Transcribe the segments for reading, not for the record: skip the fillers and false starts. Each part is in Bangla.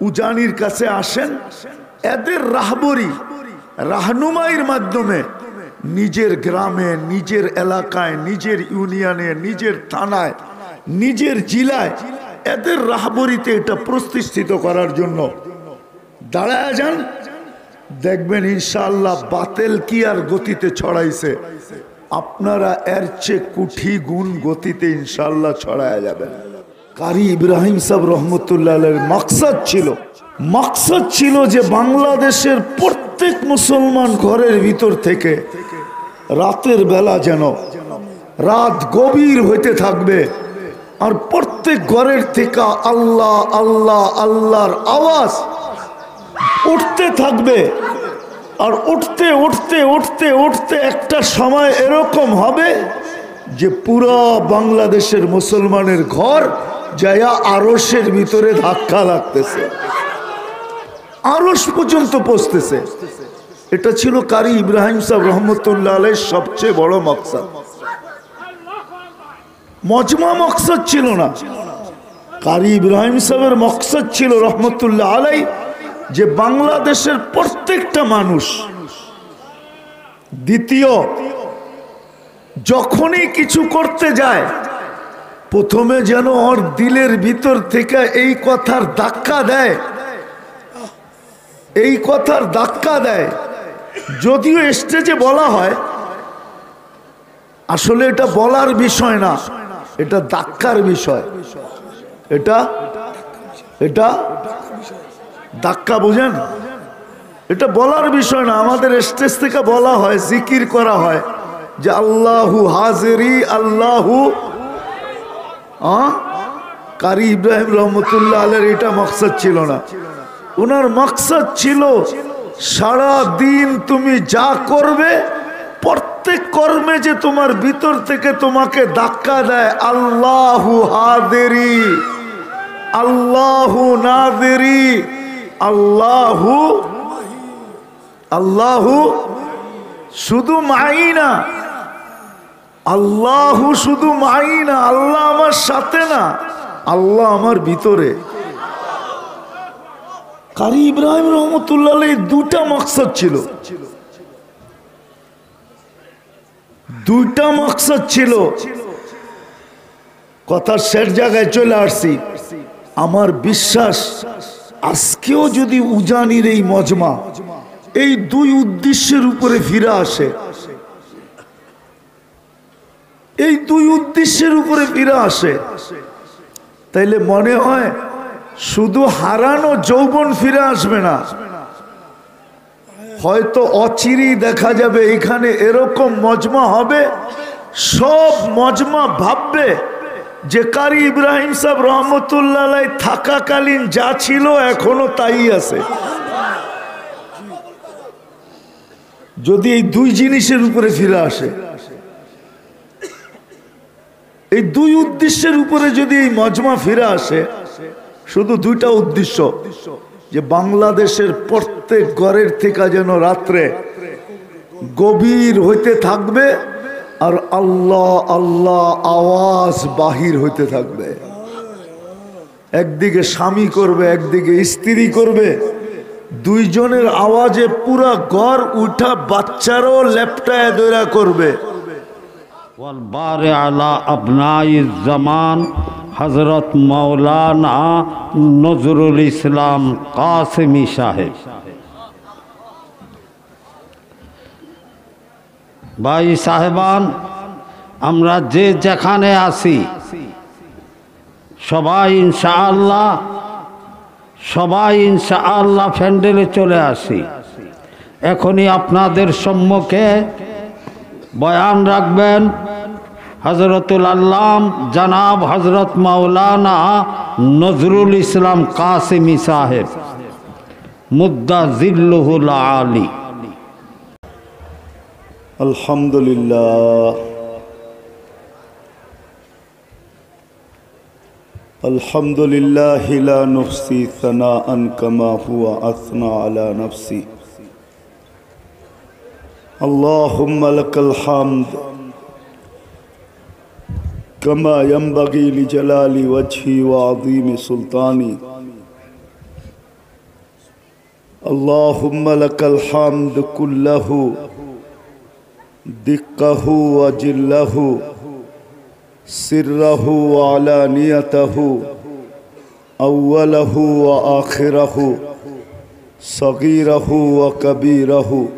উজানির কাছে আসেন, এদের রাহবরি রাহনুমাইয়ের মাধ্যমে নিজের গ্রামে, নিজের এলাকায়, নিজের ইউনিয়নে, নিজের থানায়, নিজের জেলায় এদের রাহবরিতে এটা প্রতিষ্ঠিত করার জন্য দাঁড়ায় যান। দেখবেন ইনশাআল্লাহ বাতেল কি আর গতিতে ছড়াইছে, আপনারা এর চেয়ে কোটি গুণ গতিতে ইনশাআল্লাহ ছড়ায়া যাবেন। কারি ইব্রাহিম সাহেব রহমতুল্লাহ আলাইহির মাকসাদ ছিল যে বাংলাদেশের প্রত্যেক মুসলমান ঘরের ভিতর থেকে রাতের বেলা যেন রাত গভীর হইতে থাকবে, আর প্রত্যেক ঘরের থেকে আল্লাহ আল্লাহ আল্লাহর আওয়াজ উঠতে থাকবে। আর উঠতে উঠতে উঠতে উঠতে একটা সময় এরকম হবে যে পুরা বাংলাদেশের মুসলমানের ঘর যায়া আরশের ভিতরে ধাক্কা লাগতেছে, আরশ পর্যন্ত পৌঁছতেছে। এটা ছিল কারি ইব্রাহিম সাহেব রহমতুল্লাহ আলাইহির সবচেয়ে বড় মাকসাদ। মজমা মাকসাদ ছিল না, কারি ইব্রাহিম সাহেবের মাকসাদ ছিল রহমতুল্লাহ আলাইহি যে বাংলাদেশের প্রত্যেকটা মানুষ, দ্বিতীয় যখনই কিছু করতে যায় প্রথমে যেন ওর দিলের ভিতর থেকে এই কথার ধাক্কা দেয়, এই কথার ধাক্কা দেয়। যদিও স্টেজে বলা হয়, আসলে এটা বলার বিষয় না, এটা ধাক্কার বিষয়। এটা এটা ধাক্কা, বুঝেন? এটা বলার বিষয় না। আমাদের স্টেজ থেকে বলা হয়, জিকির করা হয় যে আল্লাহু হাজিরি আল্লাহু। কারি ইব্রাহিম রহমতুল্লাহ আলাইহির এটা মাকসাদ ছিল না। ওনার মাকসাদ ছিল সারা দিন তুমি যা করবে প্রত্যেক কর্মে যে তোমার ভিতর থেকে তোমাকে ধাক্কা দেয় আল্লাহু হাজিরি আল্লাহু নাজিরি আল্লাহু আল্লাহু শুধু মাইনা, আল্লাহু শুধু মাইনা, আল্লাহ আমার সাথে না, আল্লাহ আমার ভিতরে। কারি ইব্রাহিম রহমতুল্লাহ আলাইহির দুটা মাকসাদ ছিল, দুইটা মাকসাদ ছিল। কথার শেষ জায়গায় চলে আসছি। আমার বিশ্বাস আজকেও যদি উজানির এই মজমা এই দুই উদ্দেশ্যের উপরে ফিরে আসে, এই দুই উদ্দেশ্যের উপরে ফিরে আসে, তাইলে মনে হয় শুধু হারানো যৌবন ফিরে আসবে না, হয়তো অচিরেই দেখা যাবে এখানে এরকম মজমা হবে, সব মজমা ভাববে যে কারি ইব্রাহিম সাহেব রহমতুল্লাহ আলাইহি থাকাকালীন যা ছিল এখনো তাই আছে। যদি এই দুই জিনিসের উপরে ফিরে আসে, এই দুই উদ্দেশ্যের উপরে যদি এই মজমা ফিরে আসে, শুধু দুইটা উদ্দেশ্য, যে বাংলাদেশের প্রত্যেক ঘরের থেকে যেন রাত্রে গভীর হইতে থাকবে আর আল্লাহ আল্লাহ আওয়াজ বাহির হইতে থাকবে। একদিকে স্বামী করবে, একদিকে স্ত্রী করবে, দুইজনের আওয়াজে পুরা ঘর উঠা, বাচ্চারাও লেপটায় দৌড়া করবে। ওয়ালবারে আলা আবনাই জামান হযরত মাওলানা নজরুল ইসলাম কাসেমি সাহেব। ভাই সাহেবান, আমরা যে যেখানে আছি সবাই ইনশাআল্লাহ প্যান্ডেলে চলে আসি। এখনই আপনাদের সম্মুখে বয়ান রাখবেন হযরতুল আল্লাম জনাব হযরত মাওলানা নজরুল ইসলাম কাসেমি সাহেব মুদ্দা জিল্লুহুল আলী। আলহামদুলিল্লাহ আলহামদুলিল্লাহি লা নুহসি সানাআন কামা হুয়া আসনা আলা নাফসি। আল্লাহুম্মা লাকাল হামদ কামা ইয়ানবাগি লিজালালি ওয়াজহি ওয়া আযীমি সুলতানি اللهم لك الحمد كله دقه وجله سره وعلانيته أوله وآخره صغيره وكبيره.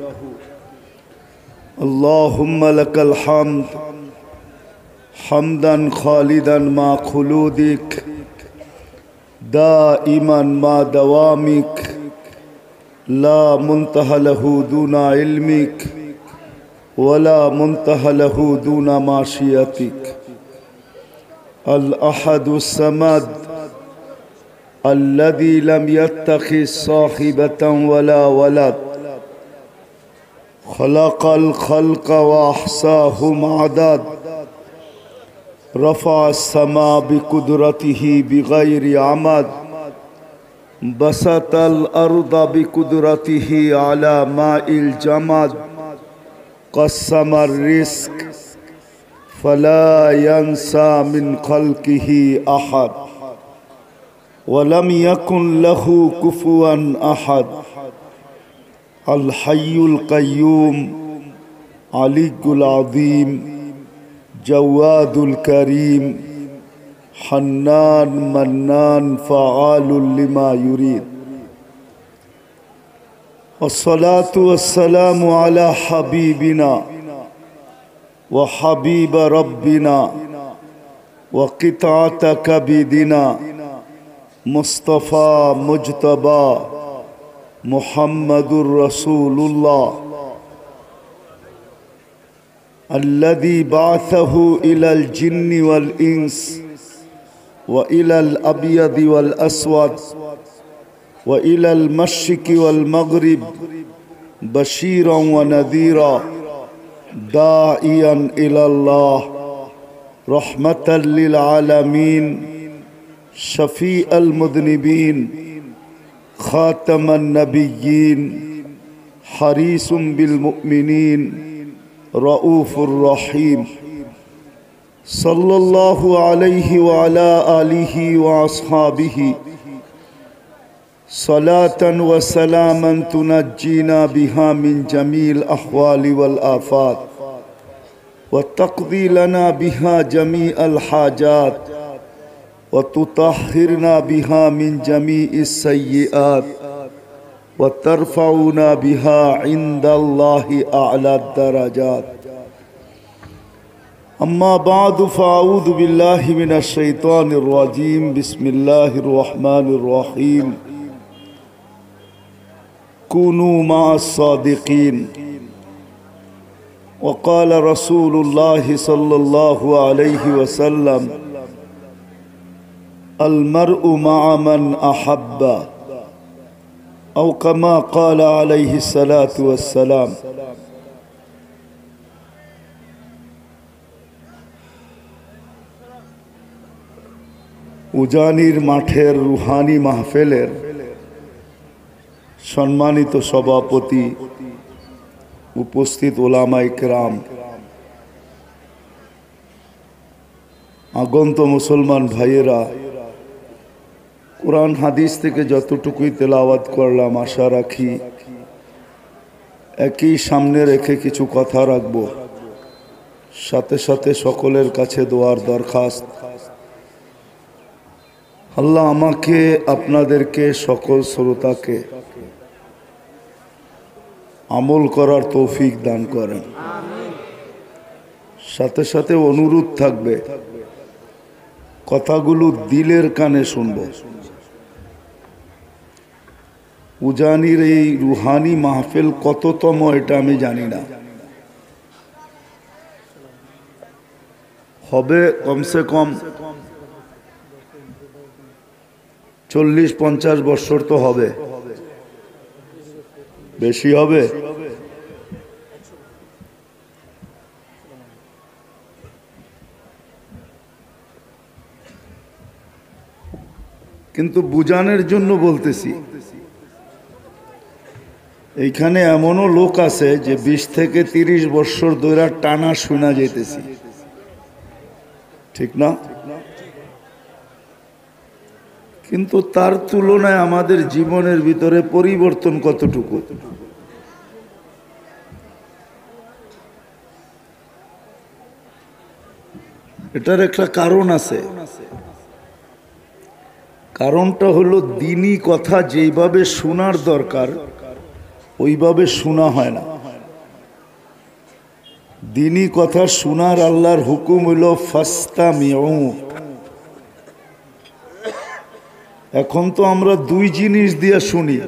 اللهم لك الحمد حمدا خالدا مع خلودك دائما مع دوامك لا منتهى له دون علمك ولا منتهى له دون معصيتك. الأحد الصمد الذي لم يتخذ صاحبة ولا ولد خلق الخلق وأحصاهم عدد رفع السماء بقدرته بغير عمد بسط الأرض بقدرته على ماء الجمد قسم الرزق فلا ينسى من خلقه أحد ولم يكن له كفوا أحد. الحي القيوم علي العظيم جواد الكريم حنان منان فعال لما يريد. والصلاة والسلام على حبيبنا وحبيب ربنا وقطعة كبدنا مصطفى مجتبى محمد رسول الله الذي بعثه إلى الجن والإنس وإلى الأبيض والأسود وإلى المشرق والمغرب بشيرا ونذيرا داعيا إلى الله رحمة للعالمين شفيع المذنبين خاتم النبيين حريص بالمؤمنين رؤوف رحيم صلى الله عليه وعلى آله وأصحابه صلاة وسلاما تنجينا بها من جميع الأحوال والآفات وتقضي لنا بها جميع الحاجات وتطهرنا بها من جميع السيئات وترفعنا بها عند الله أعلى الدرجات. أما بعد فأعوذ بالله من الشيطان الرجيم. بسم الله الرحمن الرحيم. كونوا مع الصادقين. وقال رسول الله صلى الله عليه وسلم المرء مع من أحب أو كما قال عليه الصلاة والسلام. উজানির মাঠের রুহানি মাহফিলের সম্মানিত সভাপতি, উপস্থিত ওলামায়ে কেরাম, আগন্ত মুসলমান ভাইয়েরা, কোরআন হাদিস থেকে যতটুকুই তেলাওয়াত করলাম আশা রাখি একই সামনে রেখে কিছু কথা রাখব। সাথে সাথে সকলের কাছে দোয়ার দরখাস্ত, আল্লাহ আমাকে আপনাদেরকে সকল শ্রোতাকে আমল করার তৌফিক দান করেন। সাথে সাথে অনুরোধ থাকবে কথাগুলো দিলের কানে শুনব। উজানির এই রুহানি মাহফিল কততম এটা আমি জানি না, হবে কমসে কম 40-50 বছর তো হবে, বেশি হবে। কিন্তু বুঝানোর জন্য বলতেছি, এইখানে এমনও লোক আছে যে 20 থেকে 30 বছর ধরে টানা শোনা যেতেছি, ঠিক না? কিন্তু তার তুলনায় আমাদের জীবনের ভিতরে পরিবর্তন কতটুকু? এটার একটা কারণ আছে। কারণটা হলো দ্বীনি কথা যেইভাবে শোনার দরকার ওইভাবে শোনা হয় না। দ্বীনি কথা শোনার আল্লাহর হুকুম হলো ফাস্তামিউ। এখন তো আমরা দুই জিনিস দিয়ে শুনি,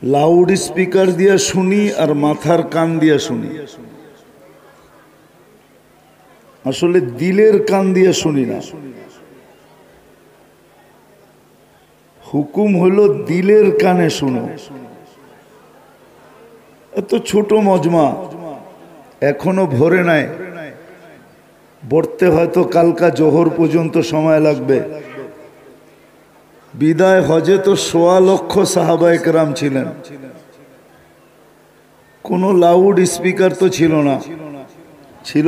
লাউড স্পিকার দিয়ে শুনি আর মাথার কান দিয়ে শুনি। আসলে দিলের কান দিয়ে শুনি না। হুকুম হলো দিলের কানে শুনো। এত ছোট মজমা এখনো ভরে নাই, ভরতে হয়তো কালকা জোহর পর্যন্ত সময় লাগবে। বিদায় হজে তো ১.৫ লক্ষ সাহাবায়ে কেরাম ছিলেন। কোনো লাউড স্পিকার তো ছিল না। ছিল?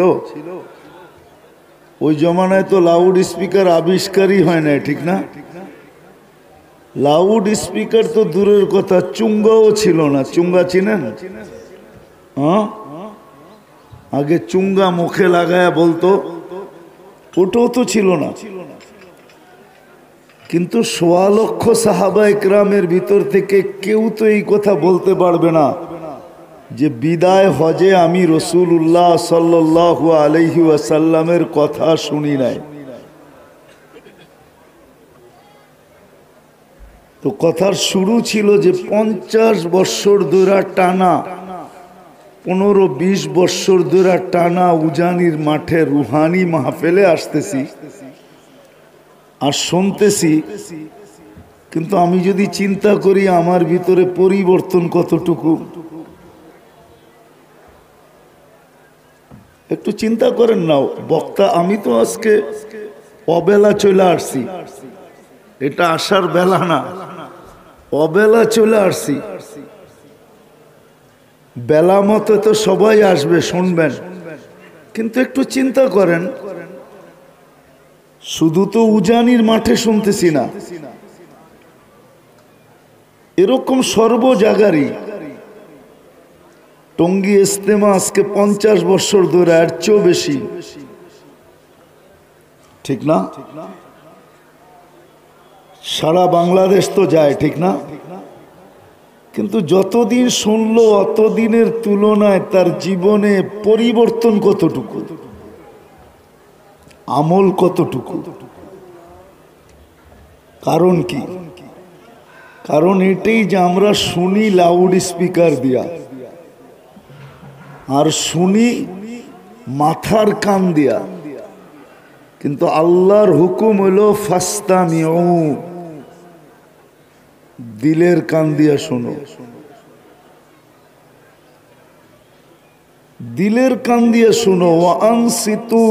ওই জমানায় তো লাউড স্পিকার আবিষ্কারই হয় না, ঠিক না? লাউড স্পিকার তো দূরের কথা, চুঙ্গাও ছিল না। চুঙ্গা চিনেন? হ্যাঁ, আগে চুঙ্গা মুখে লাগায়া বলতো, ওটাও তো ছিল না। কিন্তু ১.৫ লক্ষ সাহাবায়ে কেরামের ভিতর থেকে কেউ তো এই কথা বলতে পারবে না যে বিদায় হজে আমি রাসূলুল্লাহ সাল্লাল্লাহু আলাইহি ওয়াসাল্লামের কথা শুনি নাই। তো কথার শুরু ছিল যে ৫০ বৎসর ধরে টানা, ১৫-২০ বৎসর ধরে টানা উজানির মাঠে রুহানি মাহফিলে আসতেছি আর শুনতেছি। কিন্তু আমি যদি চিন্তা করি আমার ভিতরে পরিবর্তন কতটুকু, একটু চিন্তা করেন না। বক্তা আমি তো আজকে অবেলা চলে আসছি, এটা আসার বেলা না, অবেলা চলে আসছি। বেলা মতো তো সবাই আসবে, শুনবেন। কিন্তু একটু চিন্তা করেন, শুধু তো উজানির মাঠে শুনতেছি না, এরকম সর্ব জায়গারই। টঙ্গী ইজতেমা আজকে ৫০ বৎসর ধরে, আর চেয়েও বেশি, ঠিক না? সারা বাংলাদেশ তো যায়, ঠিক না? কিন্তু যতদিন শুনলো অতদিনের তুলনায় তার জীবনে পরিবর্তন কতটুকু, আমল কতটুকু? কারণ কি? কারণ এটাই যে আমরা শুনি লাউড স্পিকার দিয়া, আর শুনি মাথার কান দিয়া। কিন্তু আল্লাহর হুকুম হলো ফাস্তামিউ, দিলের কান দিয়া শোনো। দিলের কান দিয়ে শোনো। আনসিতু,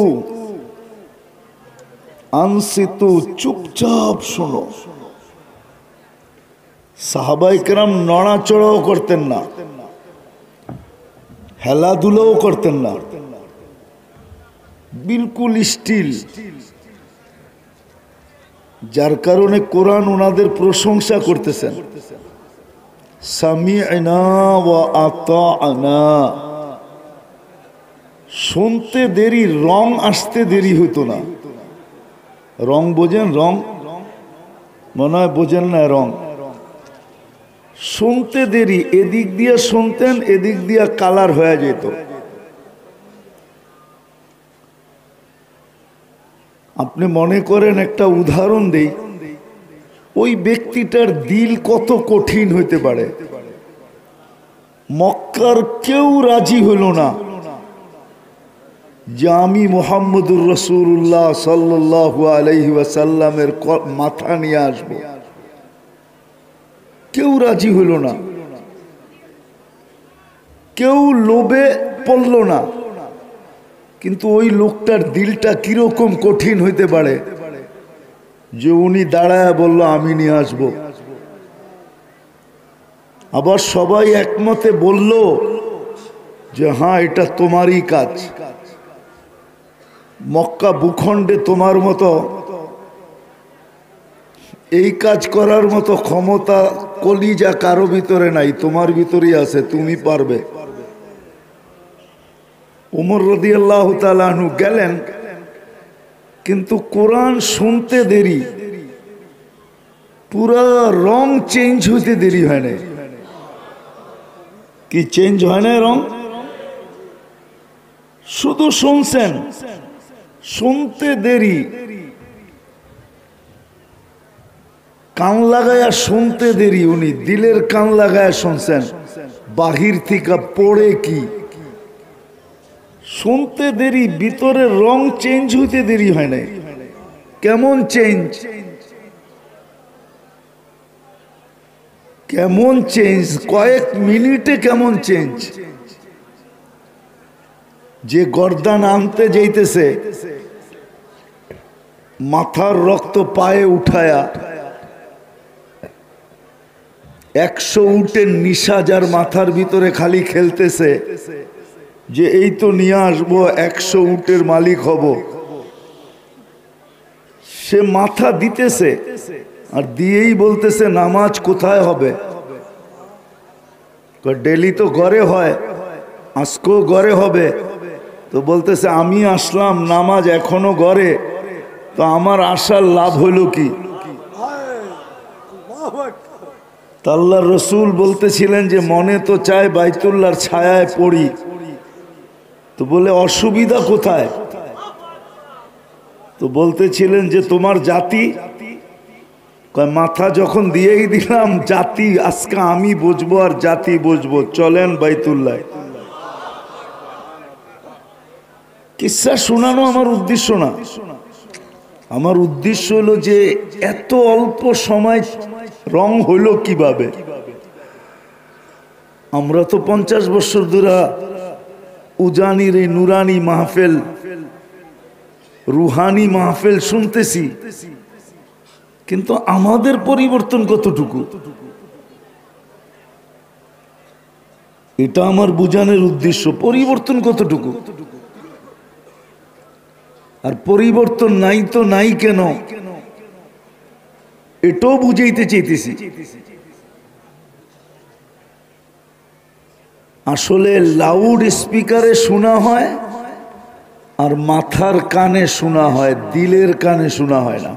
আনসিতু, চুপচাপ শোনো। সাহাবায়ে কেরাম নড়াচড়াও করতেন না, খেলাধুলাও করতেন না, বিলকুল স্টিল। যার কারণে কোরআন ওনাদের প্রশংসা করতেছেন, সামি'না ওয়া আতা'না। শুনতে দেরি, রং আসতে দেরি হইতো না। রং বোঝেন? রং মনে হয় বোঝেন না। রং শুনতে দেরি, এদিক দিয়ে শুনতেন, এদিক দিয়ে কালার হয়ে যেত। আপনি মনে করেন, একটা উদাহরণ দেই, ওই ব্যক্তিটার দিল কত কঠিন হইতে পারে। মক্কার কেউ রাজি হইল না যে আমি মুহাম্মদুর রাসূলুল্লাহ সাল্লাল্লাহু আলাইহি ওয়াসাল্লামের মাথা নিয়ে আসব। কেউ রাজি হইল না, কেউ লোভে পড়ল না। কিন্তু ওই লোকটার দিলটা কিরকম কঠিন হইতে পারে যে উনি দাঁড়ায় বলল আমি নিয়ে আসব। আবার সবাই একমতে বলল যে হ্যাঁ, এটা তোমারই কাজ। মক্কা ভূখণ্ডে তোমার মতো এই কাজ করার মতো ক্ষমতা কলিজা কারো ভিতরে নাই, তোমার ভিতরেই আছে, তুমি পারবে। উমর রাদিয়াল্লাহু তাআলা আনহু গেলেন, কিন্তু কোরআন শুনতে দেরি, পুরা রং চেঞ্জ হইতে দেরি হয় না। কি চেঞ্জ হয় না রং? শুধু শুনছেন, শুনতে দেরি, কান লাগায়া শুনতে দেরি। উনি দিলের কান লাগায়া শুনছেন, বাহির থেকে পড়ে কি শুনতে দেরি, ভিতরের রং চেঞ্জ হইতে দেরি হয় না। কেমন চেঞ্জ? কেমন চেঞ্জ? কয়েক মিনিটে কেমন চেঞ্জ? যে গর্দান আনতে যাইতেছে, মাথার রক্ত পায়ে উঠায়া 100 উটের নিশা যার মাথার ভিতরে খালি খেলতেছে যে এই তো নিয়ে আসবো, 100 উটের মালিক হব, সে মাথা দিতেছে আর দিয়েই বলতেছে নামাজ কোথায় হবে? ডেলি তো ঘরে হয়, আজকেও ঘরে হবে। তো বলতেছে আমি আসলাম, নামাজ এখনো ঘরে, তো আমার আসার লাভ হইল কি? আল্লাহর রসুল বলতেছিলেন যে মনে তো চায় বাইতুল্লাহর ছায়ায় পড়ি, তো বলে অসুবিধা কোথায়? তো বলতেছিলেন যে তোমার জাতি, মাথা যখন দিয়েই দিলাম, জাতি আজকে আমি বুঝবো আর জাতি বুঝবো, চলেন বাইতুল্লাহ। কিসসা শোনানো আমার উদ্দেশ্য না, আমার উদ্দেশ্য হলো যে এত অল্প সময় রং হইল কিভাবে? আমরা তো 50 বছর ধরে উজানির এই নুরানি মাহফিল, রুহানি মাহফিল শুনতেছি, কিন্তু আমাদের পরিবর্তন কতটুকু? এটা আমার বুঝানোর উদ্দেশ্য, পরিবর্তন কতটুকু। আর পরিবর্তন নাই তো নাই কেন, এটাও বুঝাইতে চাইতেছি। আসলে লাউড স্পিকারে শোনা হয় আর মাথার কানে শোনা হয়, দিলের কানে শোনা হয় না।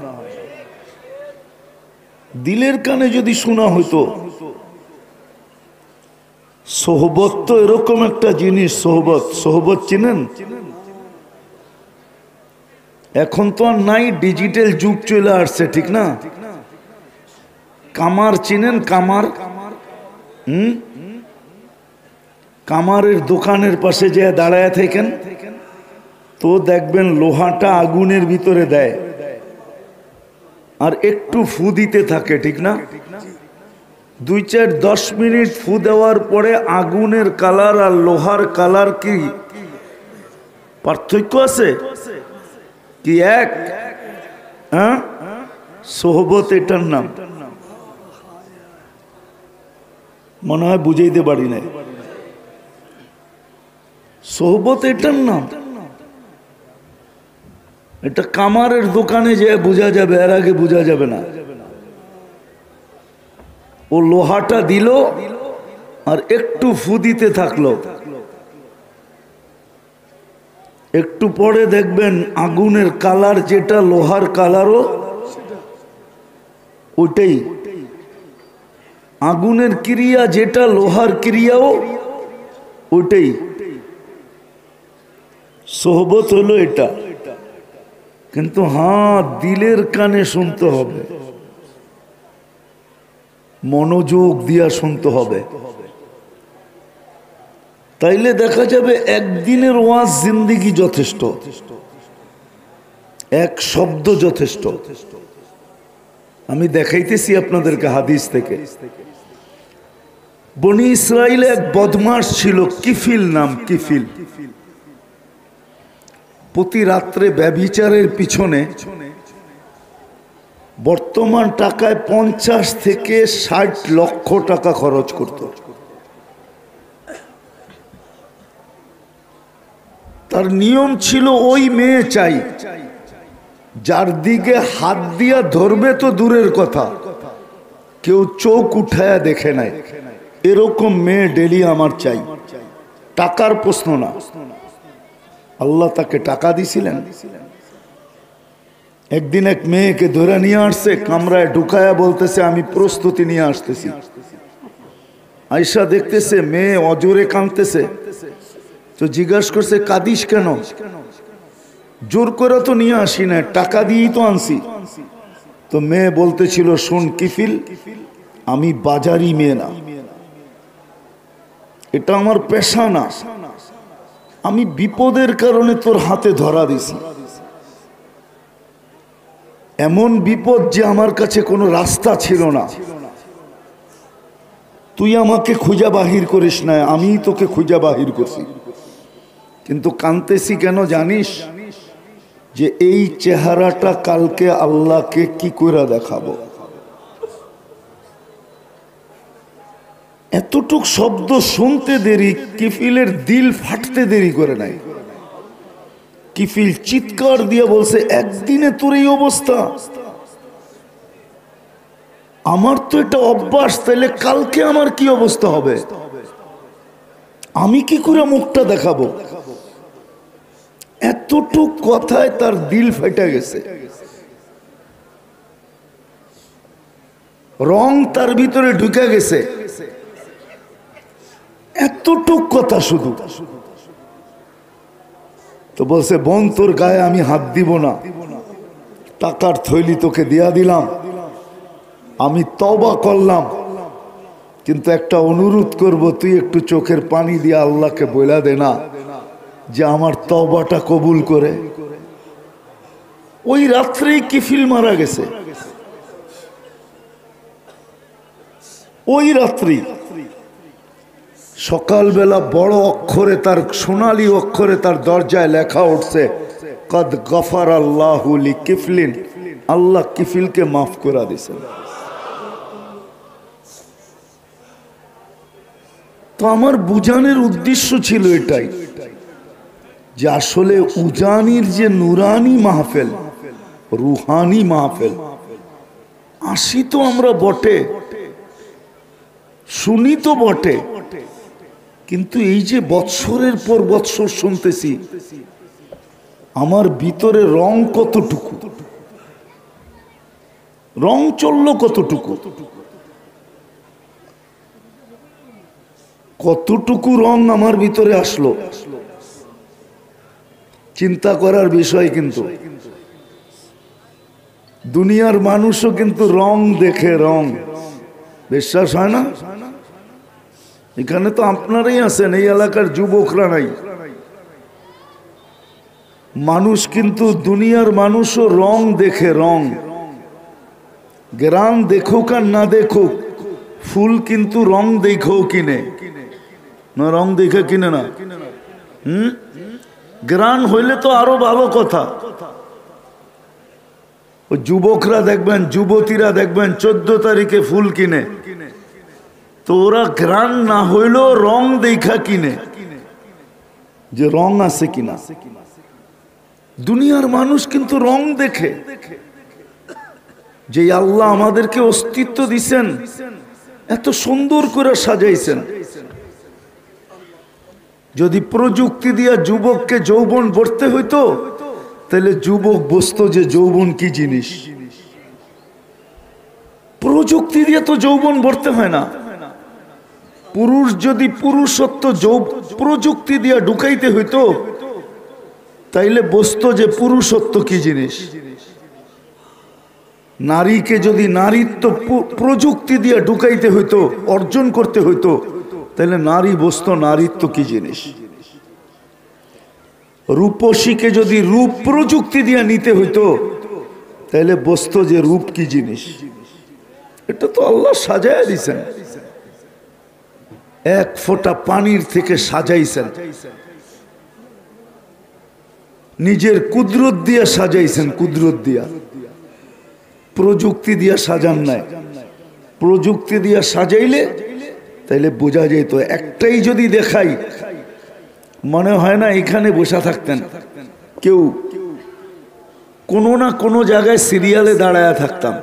দিলের কানে যদি শোনা হইতো, সোহবত তো এরকম একটা জিনিস, সোহবত, সোহবত চিনেন? এখন তো আর নাই, ডিজিটাল যুগ চলে আসছে, ঠিক না? কামার চিনেন? কামার, কামারের দোকানের পাশে যে দাঁড়ায় থাকেন, তো দেখবেন লোহাটা আগুনের ভিতরে দেয় আর একটু ফু দিতে থাকে, ঠিক না? 2-4-10 মিনিট ফু দেওয়ার পরে আগুনের কালার আর লোহার কালার কি পার্থক্য আছে কি? এক? হ্যাঁ, সোহবত এটার নাম। মনে হয় বুঝাইতে পারি না, সোহবত এটার নাম। এটা কামারের দোকানে যে বোঝা যাবে, এর আগে বোঝা যাবে না। ও লোহাটা দিল আর একটু ফু দিতে থাকলো, একটু পরে দেখবেন আগুনের কালার যেটা লোহার কালারও ওইটাই, আগুনের ক্রিয়া যেটা লোহার ক্রিয়াও ওইটাই। সোহবত হলো এটা। কিন্তু হ্যাঁ, দিলের কানে শুনতে হবে, মনোযোগ দিয়া শুনতে হবে, তাইলে দেখা যাবে একদিনের ওয়াজ জিন্দেগি যথেষ্ট, এক শব্দ যথেষ্ট। আমি দেখাইতেছি আপনাদেরকে হাদিস থেকে। বনি ইসরাইলে এক বদমাস ছিল, কিফিল নাম, কিফিল। প্রতি রাত্রে ব্যভিচারের পিছনে বর্তমান টাকায় 50 থেকে 60 লক্ষ টাকা খরচ করত। তার নিয়ম ছিল ওই মেয়ে চাই, যার দিকে হাত দিয়া ধরবে তো দূরের কথা, কেউ চোখ উঠায়া দেখে নাই। এরকম মেয়ে ডেলি আমার চাই। টাকার প্রশ্ন না, আল্লাহ তাকে টাকা দিছিলেন। একদিন এক মেয়েকে ধরে নিয়ে আসছে, কামরায় ঢুকায়া বলতেছে আমি প্রস্তুতি নিয়ে আসতেছি। আয়সা দেখতেছে মেয়ে অজোরে কাঁদতেছে, তো জিজ্ঞাসা করছে কাঁদিস কেন? জোর করে তো নিয়ে আসি না, টাকা দিয়েই তো আনছি। তো মেয়ে বলতেছিল শোন কিফিল, আমি বাজারি মেয়ে না, এটা আমার পেশা না, আমি বিপদের কারণে তোর হাতে ধরা দিছি। এমন বিপদ যে আমার কাছে কোনো রাস্তা ছিল না, তুই আমাকে খুঁজা বাহির করিস না, আমি তোকে খুঁজা বাহির করছি। কিন্তু কাঁদতেছি কেন জানিস? যে এই চেহারাটা কালকে আল্লাহকে কি করে দেখাবো। এতটুক শব্দ শুনতে দেরি, কিফিলের দিল ফাটতে দেরি করে নাই। কিফিল চিৎকার দিয়ে বলছে একদিনে তোর এই অবস্থা, আমার তো এটা অভ্যাস, তাহলে কালকে আমার কি অবস্থা হবে? আমি কি করে মুখটা দেখাবো? এতটুক কথায় তার দিল ফেটে গেছে। রং তার ভিতরে ঢুকে গেছে, এতটুক কথা শুধু। তো বলছে বোন তোর গায়ে আমি হাত দিব না, টাকার থৈলি তোকে দিয়া দিলাম, আমি তওবা করলাম, কিন্তু একটা অনুরোধ করব, তুই একটু চোখের পানি দিয়ে আল্লাহকে বলে দে না যে আমার তওবাটা কবুল করে। ওই রাত্রেই কিফিল মারা গেছে, ওই রাত্রি। সকালবেলা বড় অক্ষরে, তার সোনালী অক্ষরে তার দরজায় লেখা উঠছে কদ গফার আল্লাহু লি কিফলিন, আল্লাহ কিফিলকে মাফ করে দিয়েছেন। তো আমার বুঝানোর উদ্দেশ্য ছিল এটাই, যে আসলে উজানির যে নুরানি মাহফিল, রুহানি মাহফিল, আসি তো আমরা বটে, শুনি তো বটে, কিন্তু এই যে বৎসরের পর বৎসর শুনতেছি, আমার ভিতরে রং কতটুকু, রং চলল কতটুকু, কতটুকু রং আমার ভিতরে আসলো, চিন্তা করার বিষয়। কিন্তু দুনিয়ার মানুষও কিন্তু রং দেখে, রং বিশ্বাস হয় না। এখানে তো আপনারাই আছেন, এই এলাকার যুবকরা নাই। মানুষ কিন্তু দুনিয়ার মানুষও রং দেখে, রং। গ্রাম দেখুক আর না দেখুক, ফুল কিন্তু রং দেখেও কিনে না, রং দেখে কিনে না। গ্রাম হইলে তো আরো ভালো কথা। ও যুবকরা দেখবেন, যুবতীরা দেখবেন 14 তারিখে ফুল কিনে, তো ওরা গ্রান না হইলেও রং দেখা কিনে, যে রং আছে কিনা। দুনিয়ার মানুষ কিন্তু রং দেখে, যে আল্লাহ আমাদেরকে অস্তিত্ব দিছেন, এত সুন্দর করে সাজাইছেন। যদি প্রযুক্তি দিয়া যুবককে যৌবন ভরতে হইতো, তাহলে যুবক বুঝতো যে যৌবন কি জিনিস। প্রযুক্তি দিয়ে তো যৌবন ভরতে হয় না। পুরুষ যদি পুরুষত্ব প্রযুক্তি দিয়া ঢুকাইতে হইতো, তাইলে বুঝতো যে পুরুষত্ব কি জিনিস। নারীকে যদি নারীত্ব প্রযুক্তি দিয়ে ঢুকাইতে হইতো, অর্জন করতে হইতো, তাহলে নারী বুঝতো নারীত্ব কি জিনিস। রূপসীকে যদি রূপ প্রযুক্তি দিয়ে নিতে হইতো, তাহলে বুঝতো যে রূপ কি জিনিস। এটা তো আল্লাহ সাজায় দিছেন, এক ফোঁটা পানির থেকে সাজাইছেন, নিজের কুদরত দিয়া সাজাইছেন, কুদরত দিয়া, প্রযুক্তি দিয়া সাজান নাই। প্রযুক্তি দিয়া সাজাইলে তাইলে বোঝা যেত। একটাই যদি দেখাই, মনে হয় না এখানে বসে থাকতেন কেউ, কোনো না কোনো জায়গায় সিরিয়ালে দাঁড়ায়া থাকতাম।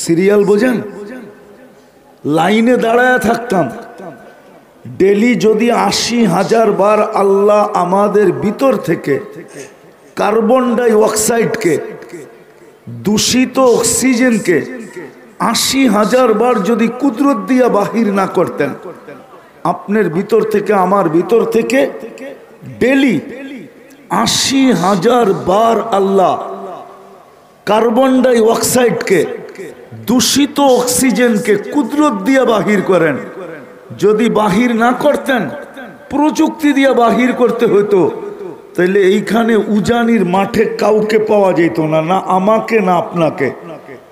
সিরিয়াল বোঝেন? লাইনে দাঁড়ায়া থাকতাম। ডেলি যদি ৮০,০০০ বার আল্লাহ আমাদের ভিতর থেকে কার্বন ডাই অক্সাইডকে, দূষিত অক্সিজেনকে ৮০,০০০ বার যদি কুদরত দিয়া বাহির না করতেন, আপনার ভিতর থেকে আমার ভিতর থেকে ডেলি ৮০,০০০ বার আল্লাহ কার্বন ডাই অক্সাইডকে, দূষিত অক্সিজেনকে কুদরত দিয়া বাহির করেন। যদি বাহির না করতেন, প্রযুক্তি দিয়া বাহির করতে হতো, তাহলে এইখানে উজানির মাঠে কাউকে পাওয়া যেত না, না আমাকে না আপনাকে।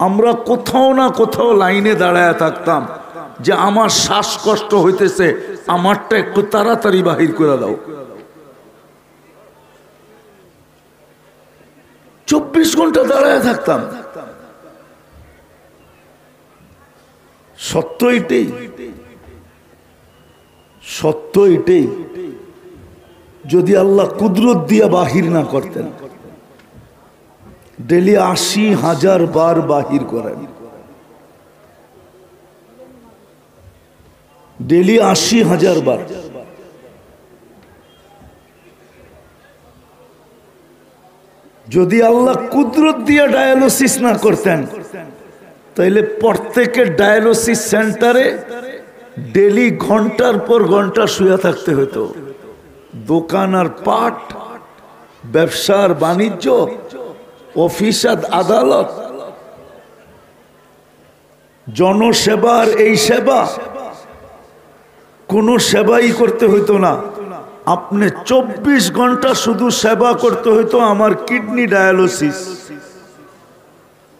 আমরা কোথাও না কোথাও লাইনে দাঁড়ায় থাকতাম যে আমার শ্বাসকষ্ট হইতেছে, আমারটা একটু তাড়াতাড়ি বাহির করে দাও। ২৪ ঘন্টা দাঁড়ায় থাকতাম। সত্য এটাই, সত্য এটাই। যদি আল্লাহ কুদরত দিয়া বাহির না করতেন, ডেলি ৮০,০০০ বার বাহির করেন, ডেলি ৮০,০০০ বার। যদি আল্লাহ কুদরত দিয়া ডায়ালিসিস না করতেন, তাইলে প্রত্যেকের ডায়ালিসিস সেন্টারে ডেলি ঘন্টার পর ঘন্টা শুয়ে থাকতে হতো। দোকান আর পাট, ব্যবসার বাণিজ্য, অফিস আর আদালত, জনসেবার এই সেবা, কোনো সেবাই করতে হইতো না। আপনি ২৪ ঘন্টা শুধু সেবা করতে হইতো। আমার কিডনি ডায়ালিসিস,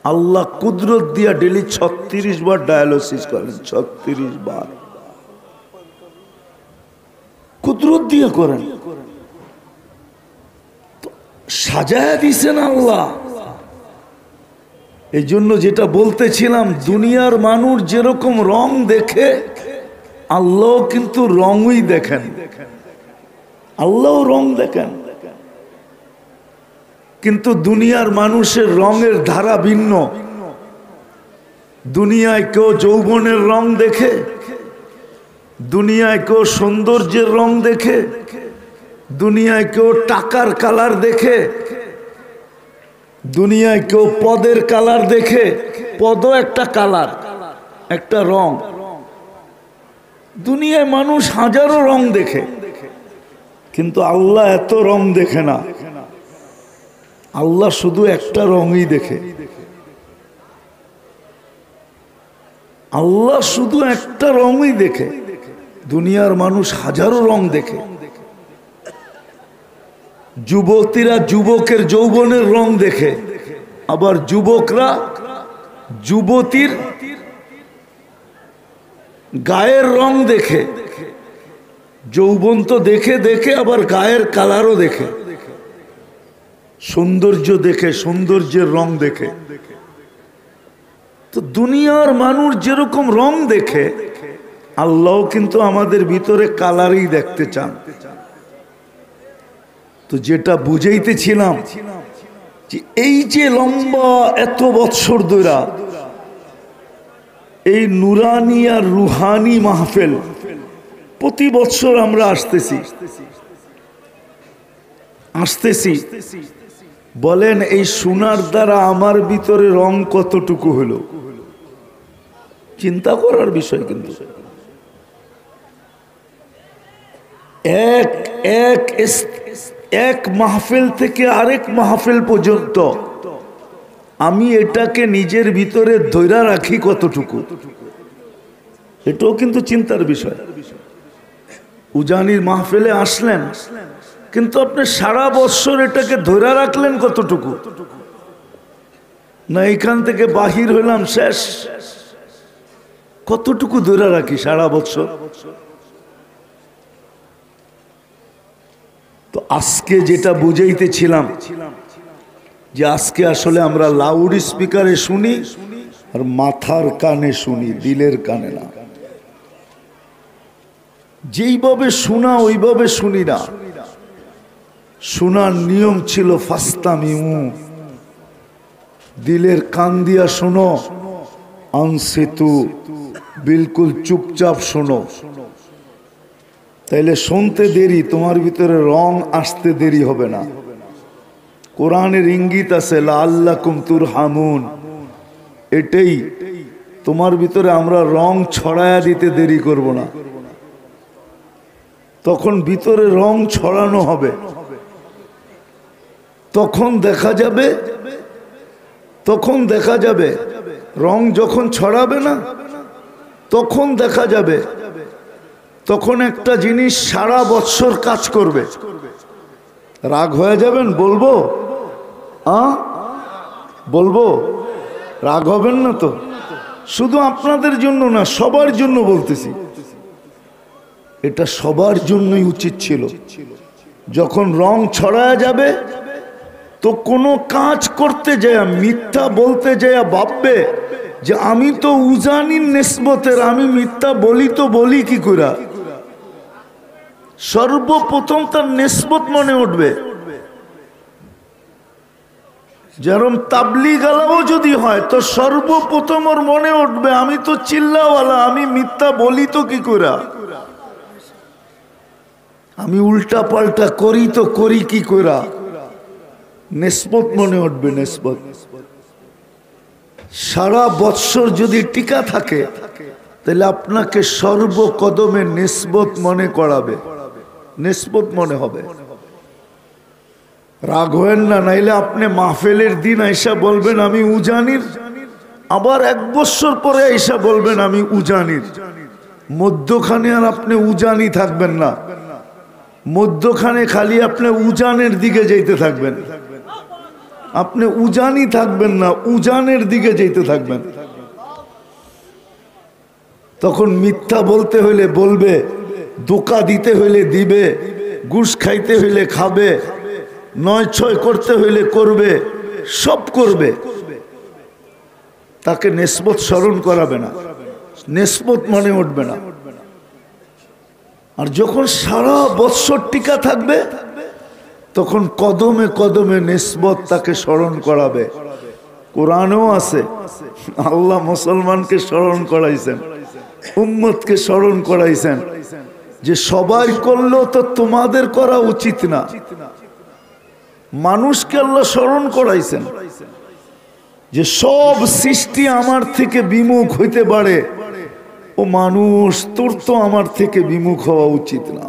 আল্লাহ কুদরত দিয়া ডেলি ৩৬ বার ডায়ালিসিস করেন। ৩৬ বার কুদরত দিয়ে করেন। সাজায়া দিছেন আল্লাহ। এই জন্য যেটা বলতেছিলাম, দুনিয়ার মানুষ যেরকম রং দেখে, আল্লাহ কিন্তু রঙই দেখেন। আল্লাহ রং দেখেন, কিন্তু দুনিয়ার মানুষের রঙের ধারা ভিন্ন। দুনিয়ায় কেউ যৌবনের রং দেখে, দুনিয়ায় কেউ সৌন্দর্যের রং দেখে, দুনিয়ায় কেউ টাকার কালার দেখে, দুনিয়ায় কেউ পদের কালার দেখে। পদও একটা কালার, একটা রং। দুনিয়ায় মানুষ হাজারো রং দেখে, কিন্তু আল্লাহ এত রং দেখে না। আল্লাহ শুধু একটা রঙই দেখে। আল্লাহ শুধু একটা রঙই দেখে। দুনিয়ার মানুষ হাজারো রং দেখে। যুবতীরা যুবকের যৌবনের রং দেখে, আবার যুবকরা যুবতীর গায়ের রং দেখে। যৌবন তো দেখে দেখে আবার গায়ের কালারও দেখে, সৌন্দর্য দেখে, সৌন্দর্যের রং দেখে। তো দুনিয়ার মানুষ যেরকম রং দেখে, আল্লাহ কিন্তু আমাদের ভিতরে কালারই দেখতে চান। তো যেটা বুঝাইতেছিলাম, যে এই যে লম্বা এত বৎসর ধরে এই নুরানি আর রুহানি মাহফিল প্রতি বছর আমরা আসতেছি। বলেন এই শোনার দ্বারা আমার ভিতরে রং কতটুকু হলো? চিন্তা করার বিষয়। কিন্তু এক মাহফিল থেকে আরেক মাহফিল পর্যন্ত আমি এটাকে নিজের ভিতরে ধৈর্য রাখি কতটুকু, এটাও কিন্তু চিন্তার বিষয়। উজানির মাহফিলে আসলেন, কিন্তু আপনি সারা বছর এটাকে ধৈর্য রাখলেন কতটুকু? না এখান থেকে বাহির হইলাম শেষ, কতটুকু ধৈর্য রাখি সারা বছর? তো আজকে যেটা বুঝাইতেছিলাম, যে আজকে আসলে আমরা লাউড স্পিকারে শুনি আর মাথার কানে শুনি, দিলের কানে না। যেইভাবে শোনা ওইভাবে শুনি না। শোনার নিয়ম ছিল ফাস্তামিউ দিলের কান দিয়া শোনো, আনসিতু, বিলকুল চুপচাপ শোনো। তাইলে শুনতে দেরি, তোমার ভিতরে রং আসতে দেরি হবে না। কোরআনের ইঙ্গিত আছে লাআল্লাকুম তুরহামুন, এটাই তোমার ভিতরে আমরা রং ছড়ায়া দিতে দেরি করব না। তখন ভিতরে রং ছড়ানো হবে, তখন দেখা যাবে রং যখন ছড়াবে না, তখন দেখা যাবে, তখন একটা জিনিস সারা বৎসর কাজ করবে। রাগ হয়ে যাবেন বলবো? বলবো? রাগ হবেন না তো? শুধু আপনাদের জন্য না, সবার জন্য বলতেছি। এটা সবার জন্যই উচিত ছিল। যখন রং ছড়ায় যাবে, তো কোনো কাজ করতে যায়, মিথ্যা বলতে যায়, ভাববে যে আমি তো উজানির নিসবতের, আমি মিথ্যা বলি তো বলি কি করে। সর্বপ্রথম তার নিসবত মনে উঠবে। যেরকম তাবলিগ আলাও যদি হয়, তো সর্বপ্রথম ওর মনে উঠবে আমি তো চিল্লাওয়ালা, আমি মিথ্যা বলি তো কি করে, আমি উল্টা পাল্টা করি তো করি কি করে। নিসবত মনে উঠবে, নিসবত। সারা বৎসর যদি টিকা থাকে, তাহলে আপনাকে সর্বকদমে নিসবত মনে করাবে, নিসবত মনে হবে। রাগ হয়েন না, নাইলে আপনি মাহফিলের দিন আইসা বলবেন আমি উজানির, আবার 1 বছর পরে আইসা বলবেন আমি উজানির। মধ্যখানে আর আপনি উজানি থাকবেন না, মধ্যখানে খালি আপনি উজানের দিকে যেতে থাকবেন। আপনি উজানি থাকবেন না, উজানের দিকে যেতে থাকবেন। তখন মিথ্যা বলতে হইলে বলবে, ধোঁকা দিতে হইলে দিবে, ঘুষ খাইতে হইলে খাবে, 9-6 করতে হইলে করবে, সব করবে। তাকে নিসবত স্মরণ করাবে না, নিসবত মনে উঠবে না। আর যখন সারা বৎসর টিকা থাকবে, তখন কদমে কদমে নিসবত তাকে স্মরণ করাবে। কোরআনেও আছে, আল্লাহ মুসলমানকে স্মরণ করাইছেন, উম্মতকে স্মরণ করাইছেন যে সবাই করলেও তো তোমাদের করা উচিত না। মানুষকে আল্লাহ স্মরণ করাইছেন যে সব সৃষ্টি আমার থেকে বিমুখ হইতে পারে, ও মানুষ তোর তো আমার থেকে বিমুখ হওয়া উচিত না।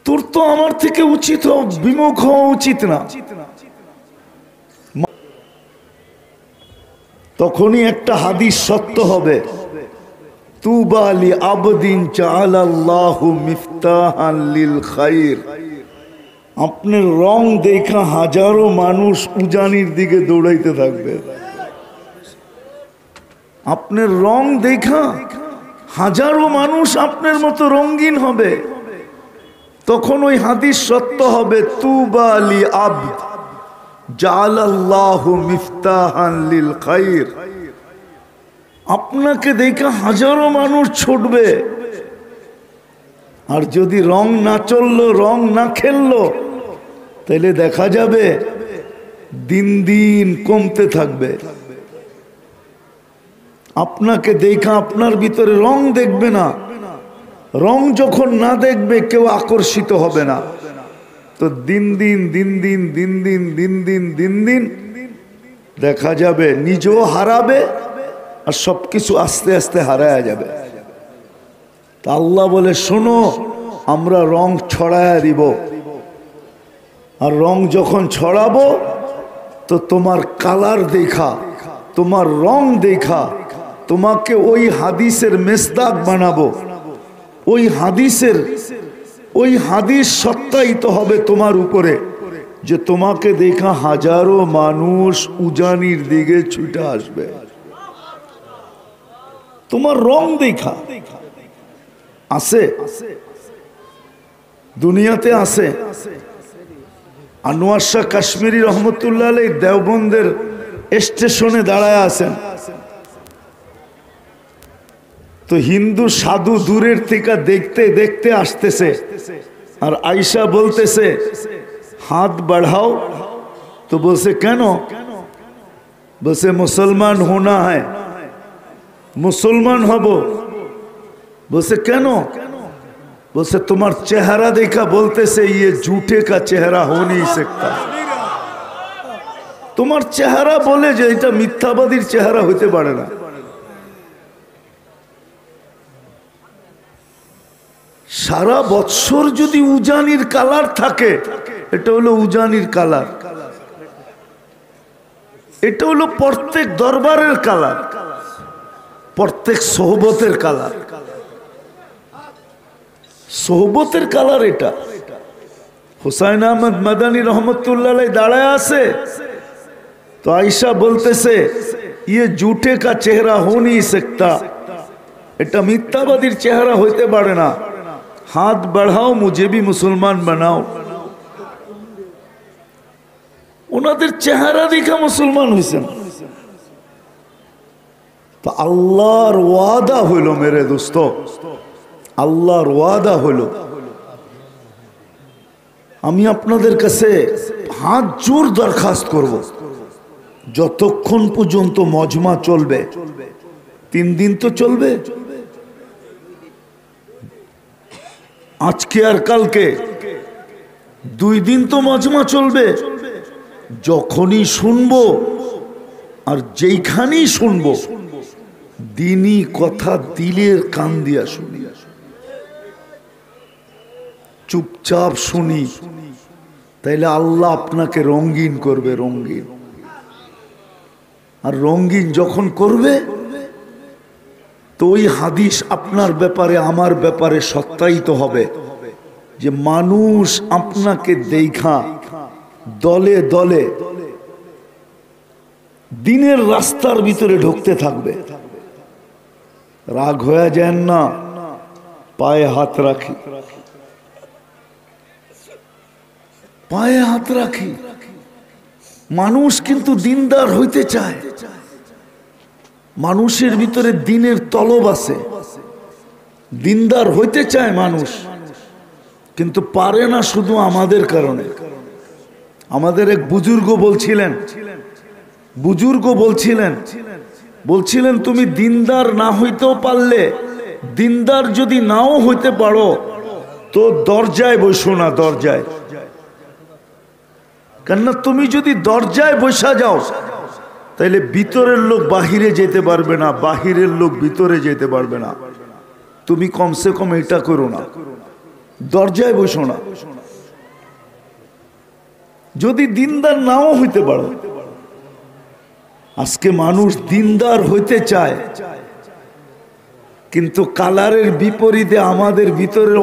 তোর তো আমার থেকে বিমুখ হওয়া উচিত না। তখনই একটা হাদিস সত্য হবে, তুবা লি আবদিন জাআলাল্লাহু মিফতাহান লিল খায়র। আপনার রং দেখা হাজারো মানুষ উজানির দিকে দৌড়াইতে থাকবে। আপনার রং দেখা হাজারো মানুষ আপনার মতো রঙিন হবে। তখন ওই হাদিস সত্য হবে, তুবা লি আবদ জাআলাল্লাহু মিফতাহান লিল খায়র। আপনাকে দেখা হাজারো মানুষ ছুটবে। আর যদি রং না চললো, রং না খেললো, তাহলে দেখা যাবে দিন দিন কমতে থাকবে। আপনাকে দেখা আপনার ভিতরে রং দেখবে না। রং যখন না দেখবে, কেউ আকর্ষিত হবে না। তো দিন দিন দেখা যাবে নিজেও হারাবে, আর সবকিছু আস্তে আস্তে হারায়া যাবে। তা আল্লাহ বলে, শোনো, আমরা রং ছড়ায়া দিব। আর রং যখন ছড়াবো, তো তোমার কালার দেখা, তোমার রং দেখা, তোমাকে ওই হাদিসের মেসদাক বানাবো। ওই হাদিস সত্যায়িত হবে তোমার উপরে, যে তোমাকে দেখা হাজারো মানুষ উজানির দিকে ছুটে আসবে। তোমার রং দেখা আছে, দুনিয়াতে আছে। আনোয়ার শাহ কাশ্মীরি রহমতুল্লাহ আলাইহি দেওবন্দের স্টেশনে দাঁড়ায় আছেন। তো হিন্দু সাধু দূরের থেকে দেখতে দেখতে আসতেছে, আর আয়েশা বলতেছে, हाथ बढ़ाओ तो बोलसे क्यों बोलसे मुसलमान होना है मुसलमान हबो बोलसे क्यों बोलसे तुम्हार चेहरा देखा बोलते से ये झूठे का चेहरा हो नहीं सकता तुम्हार चेहरा बोले जे এটা মিথ্যাবাদীর চেহারা হতে পারে না সারা বছর যদি উজানির কালার থাকে এটা হলো উজানির কালার এটা হলো প্রত্যেক দরবারের কালার প্রত্যেক সোহবতের কালার সোহবতের কালার এটা হুসাইন আহমদ মাদানী রহমতুল্লাহ আলাইহি দাঁড়ায় আছে तो आयशा बोलते से ये झूठे का चेहरा हो नहीं सकता এটা মিথ্যাবাদীর চেহারা হইতে পারে না हाथ बढ़ाओ मुझे भी मुसलमान बनाओ उनाদের চেহারা देखा मुसलमान হইছেন तो আল্লাহর ওয়াদা হলো मेरे दोस्तों আল্লাহর ওয়াদা হলো আমি আপনাদের কাছে হাত জোর দরখাস্ত করব যতক্ষণ পর্যন্ত মজমা চলবে 3 দিন তো চলবে আজকে আর কালকে 2 দিন তো মজমা চলবে যখনই শুনবো আর যেইখানেই শুনবো দিনই কথা দিলের কান দিয়া শুনি চুপচাপ শুনি তাইলে আল্লাহ আপনাকে রঙিন করবে রঙিন আর রঙিন যখন করবে তো ওই হাদিস আপনার ব্যাপারে আমার ব্যাপারে সত্যায়িত হবে যে মানুষ আপনাকে দেখা দলে দলে দিনের রাস্তার ভিতরে ঢুকতে থাকবে রাগ হয়ে যান না পায়ে হাত রাখি পায়ে হাত রাখি মানুষ কিন্তু দিনদার হইতে চায় মানুষের ভিতরে দিনের তলব আছে দিনদার হইতে চায় মানুষ কিন্তু পারে না শুধু আমাদের কারণে আমাদের এক বুজুর্গ বলছিলেন তুমি দিনদার না হইতেও পারলে দিনদার যদি নাও হইতে পারো তো দরজায় বসো না দরজায় কেননা তুমি যদি দরজায় বসা যাও তাহলে ভিতরের লোক বাহিরে যেতে পারবে না বাহিরের লোক ভিতরে যেতে পারবে না তুমি কমসে কম এটা করো না দরজায় বসো না যদি দিনদার নাও হইতে পারো আজকে মানুষ দিনদার হইতে চায় কিন্তু কালারের বিপরীতে আমাদের ভিতরের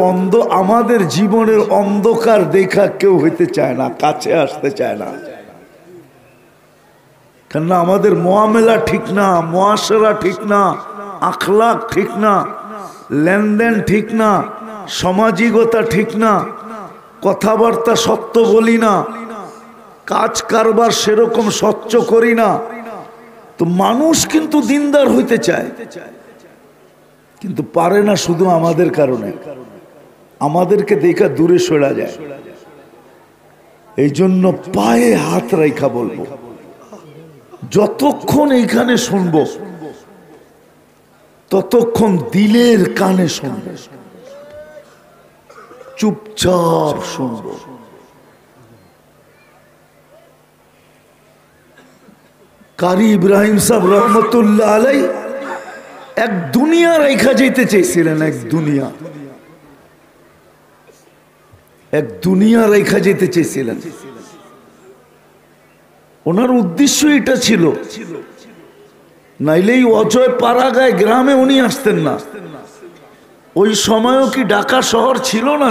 আমাদের জীবনের অন্ধকার দেখা কেউ হইতে চায় না কাছে আসতে চায় না কেননা আমাদের মুআমেলা ঠিক না মুআশারা ঠিক না আখলাক ঠিক না লেনদেন ঠিক না সামাজিকতা ঠিক না কথাবার্তা সত্য বলি না কাজ কারবার সেরকম স্বচ্ছ করি না তো মানুষ কিন্তু দিনদার হইতে চায় কিন্তু পারে না শুধু আমাদের কারণে আমাদেরকে দেখা দূরে সরা যায় এই জন্য পায়ে হাত রাখা বলবো যতক্ষণ এইখানে শুনবো ততক্ষণ দিলের কানে শুনবো চুপচাপ শুনবো কারি ইব্রাহিম সাহেব রহমতুল্লাহ আলাইহি এক দুনিয়া রেখা যেতে চেয়েছিলেন এক দুনিয়া রেখা যেতে চেয়েছিলেন ওনার উদ্দেশ্য এটা ছিল নাইলেই অজয় পাড়াগায় গ্রামে উনি আসতেন না ওই সময়ও কি ঢাকা শহর ছিল না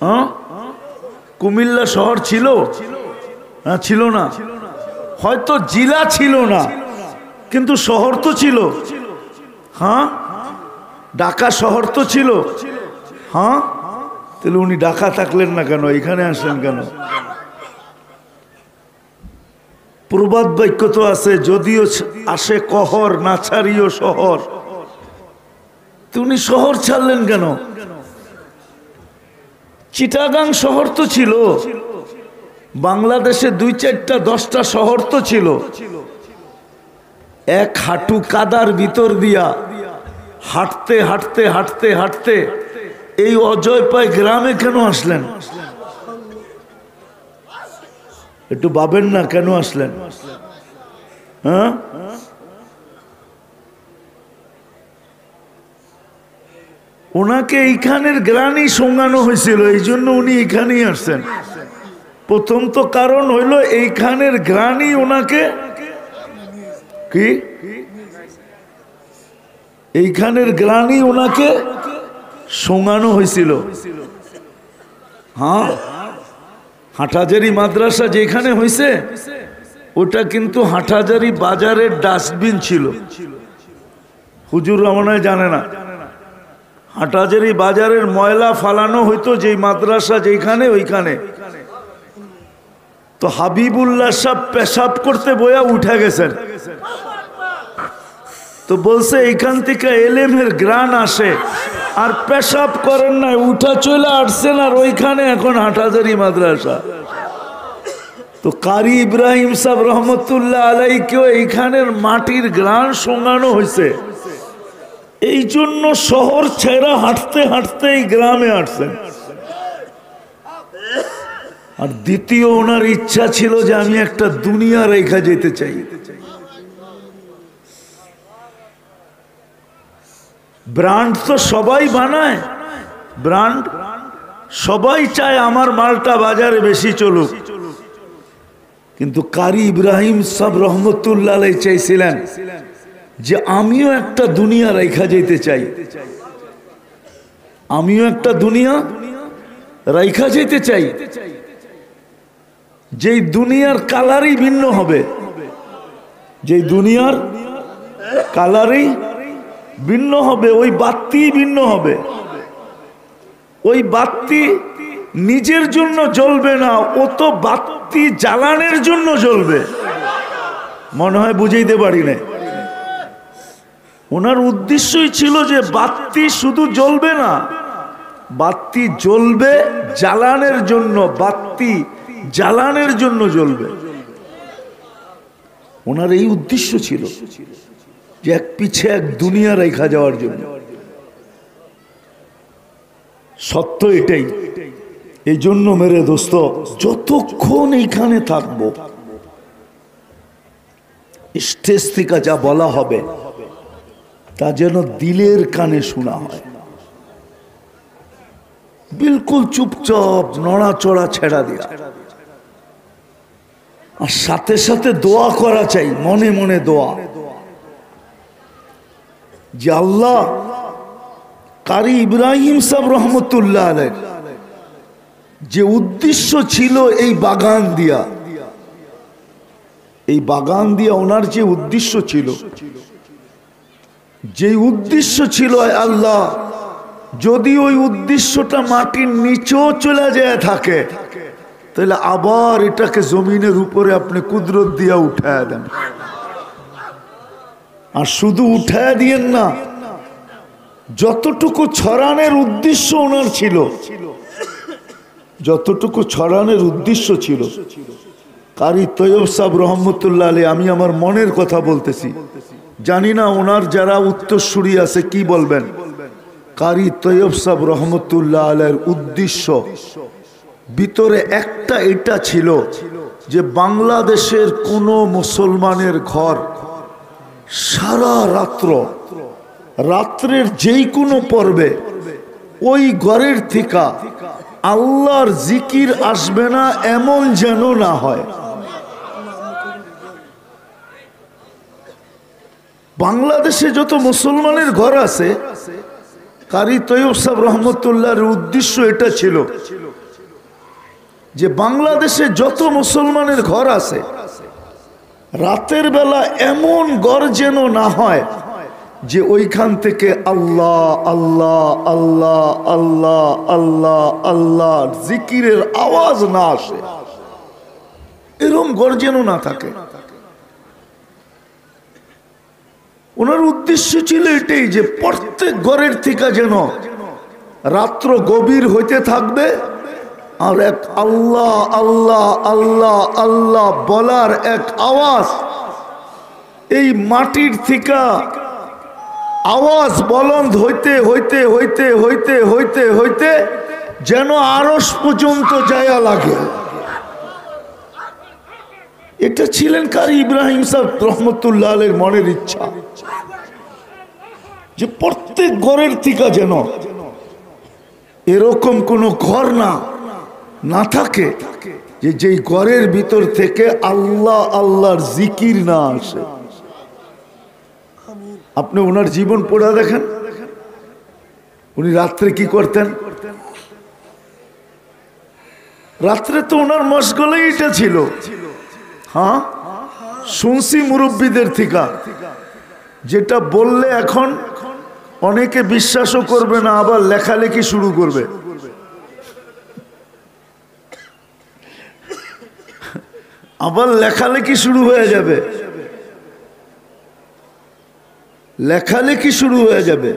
হ্যাঁ কুমিল্লা শহর ছিল হ্যাঁ ছিল না হয়তো জেলা ছিল না কিন্তু শহর তো ছিল হ্যাঁ ঢাকা শহর তো ছিল হ্যাঁ তাহলে উনি ঢাকা থাকলেন না কেন এখানে আসলেন কেন প্রবাদ বাক্য তো আছে যদিও আসে কহর না ছাড়িও শহর উনি শহর ছাড়লেন কেন চিটাগাং শহর তো ছিল, বাংলাদেশে 2-4টা 10টা শহর তো ছিল। এক হাঁটু কাদার ভিতর দিয়া হাঁটতে হাঁটতে হাঁটতে হাঁটতে এই অজয়পাই গ্রামে কেন আসলেন? একটু ভাবেন না কেন আসলেন? হ্যাঁ, ওনাকে এইখানের গ্রামই শোঙানো হয়েছিল, এই জন্য উনি এখানেই আসছেন। প্রথম তো কারণ হইল এইখানের গ্রামই ওনাকে কি, এইখানের গ্রামই ওনাকে শোঙানো হয়েছিল। হ্যাঁ, হাটহাজারী মাদ্রাসা যেখানে হয়েছে ওটা কিন্তু হাটহাজারী বাজারের ডাস্টবিন ছিল। হুজুর রমনায় জানে না, হাটহাজারী বাজারের ময়লা ফালানো হইতো যেই মাদ্রাসা যেখানে, ওইখানে। তো হাবিবুল্লাহ সাহেব পেশাব করতে বয়া উঠে গেছেন, তো বলছে এইখান থেকে এলেমের গ্রান আসে, আর পেশাব করেন নাই, উঠা চলে আসছেন, আর ওইখানে এখন হাটহাজারী মাদ্রাসা। তো কারি ইব্রাহিম সাহেব রহমতুল্লাহ আলাইকেও এইখানের মাটির গ্রান শোঙানো হয়েছে, এই জন্য শহর ছেড়া হাঁটতে হাঁটতে এই গ্রামে আসছেন। আর দ্বিতীয় ওনার ইচ্ছা ছিল যে আমি একটা দুনিয়া রেখা যেতে চাই। ব্র্যান্ড তো সবাই বানায়, ব্র্যান্ড সবাই চায় আমার মালটা বাজারে বেশি চলুক, কিন্তু কারি ইব্রাহিম সাহেব রহমতুল্লাহ আলাইহি চাইছিলেন যে আমিও একটা দুনিয়া রেখা যেতে চাই, আমিও একটা দুনিয়া রেখা যেতে চাই, যেই দুনিয়ার কালারই ভিন্ন হবে, যেই দুনিয়ার কালারই ভিন্ন হবে, ওই বাতি ভিন্ন হবে। ওই বাতি নিজের জন্য জ্বলবে না, ও তো বাতি জ্বালানোর জন্য জ্বলবে। মনে হয় বুঝাইতে পারি না। ওনার উদ্দেশ্যই ছিল যে বাতি শুধু জ্বলবে না, বাতি জ্বলবে জ্বালানোর জন্য, বাতি জ্বালানোর জন্য জ্বলবে। ওনার এই উদ্দেশ্য ছিল যে এক পিছে এক দুনিয়া রেখা যাওয়ার জন্য। সত্য এটাই। এই জন্য মেরে দোস্ত, যতক্ষণ এইখানে থাকবো স্টেজ থেকে যা বলা হবে তা যেন দিলের কানে শোনা হয়, বিলকুল চুপচাপ নড়াচড়া ছেড়া দেয়া, আর সাথে সাথে দোয়া করা চাই, মনে মনে দোয়া যে আল্লাহ, কারি ইব্রাহিম সাহেব রহমতুল্লাহ আলাইহি যে উদ্দেশ্য ছিল এই বাগান দিয়া, এই বাগান দিয়া ওনার যে উদ্দেশ্য ছিল, যে উদ্দেশ্য ছিল আল্লাহ, যদি ওই উদ্দেশ্যটা মাটির নিচেও চলে যায় থাকে, তাহলে আবার এটাকে জমিনের উপরে আপনি কুদরত দিয়া উঠায় দেন। আর শুধু উঠায় দিয়েন না, যতটুকু ছড়ানোর উদ্দেশ্য ওনার ছিল, যতটুকু ছড়ানোর উদ্দেশ্য ছিল, কারি তৈয়ব সাহেব রহমতুল্লাহ আলাইহি, আমি আমার মনের কথা বলতেছি, জানি না ওনার যারা উত্তরসূরি আছে কি বলবেন। কারি তৈয়ব সাহেব রহমতুল্লাহ আলাইহির উদ্দেশ্য ভিতরে একটা এটা ছিল যে বাংলাদেশের কোনো মুসলমানের ঘর সারা রাত্রের যেই কোনো পর্বে ওই ঘরের থেকে আল্লাহর জিকির আসবে না, এমন যেন না হয়। বাংলাদেশে যত মুসলমানের ঘর আছে, কারি তৈয়ব সাহেব রহমতুল্লাহর উদ্দেশ্য এটা ছিল যে বাংলাদেশে যত মুসলমানের ঘর আছে, রাতের বেলা এমন ঘর যেন না হয় যে ওইখান থেকে আল্লাহ আল্লাহ আল্লাহ আল্লাহ আল্লাহ আল্লাহ জিকিরের আওয়াজ না আসে, এরকম ঘর যেন না থাকে। ওনার উদ্দেশ্য ছিল এটাই যে প্রত্যেক ঘরের থেকে যেন রাত্র গভীর হইতে থাকবে, আর এক আল্লাহ আল্লাহ আল্লাহ আল্লাহ বলার এক আওয়াজ, এই মাটির থেকে আওয়াজ বলন্দ হইতে হইতে হইতে হইতে হইতে হইতে যেন আরশ পর্যন্ত যায়া লাগে। এটা ছিলেন কারি ইব্রাহিম সাহেব রহমতুল্লাহ আলাইহির মনের ইচ্ছা, যে প্রত্যেক ঘরের থেকে যেন এরকম কোন ঘর না থাকে যে যেই ঘরের ভিতর থেকে আল্লাহ আল্লাহর জিকির না আসে। আপনি ওনার জীবন পড়া দেখেন, উনি রাত্রে কি করতেন? রাত্রে তো ওনার মশগলাই এটা ছিল। হ্যাঁ, শুনছি মুরব্বীদের থেকে, যেটা বললে এখন অনেকে বিশ্বাসও করবে না, আবার লেখালেখি শুরু করবে। আবার লেখালেখি শুরু হয়ে যাবে, লেখালেখি শুরু হয়ে যাবে।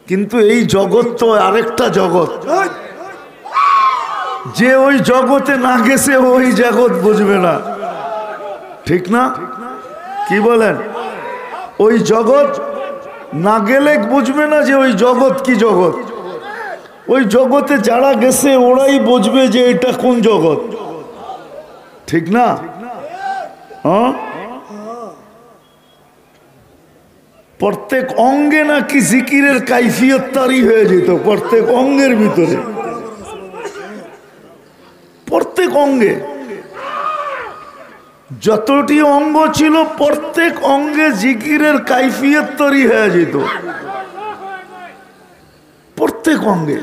কিন্তু এই জগৎ তো আরেকটা জগৎ, যে ওই জগতে না গেছে ওই জগৎ বুঝবে না, ঠিক না? কি বলেন? ওই জগৎ না গেলে বুঝবে না যে ওই জগৎ কি জগৎ। ওই জগতে যারা গেছে ওরাই বুঝবে যে এটা কোন জগৎ, ঠিক না? হ্যাঁ, প্রত্যেক অঙ্গে নাকি জিকিরের কাইফিয়ত তারি হয়ে যেত, প্রত্যেক অঙ্গের ভিতরে, প্রত্যেক অঙ্গে যতটি অঙ্গ ছিল প্রত্যেক অঙ্গে জিকিরের কাইফিয়ত তৈরি হয়ে যেত, প্রত্যেক অঙ্গে।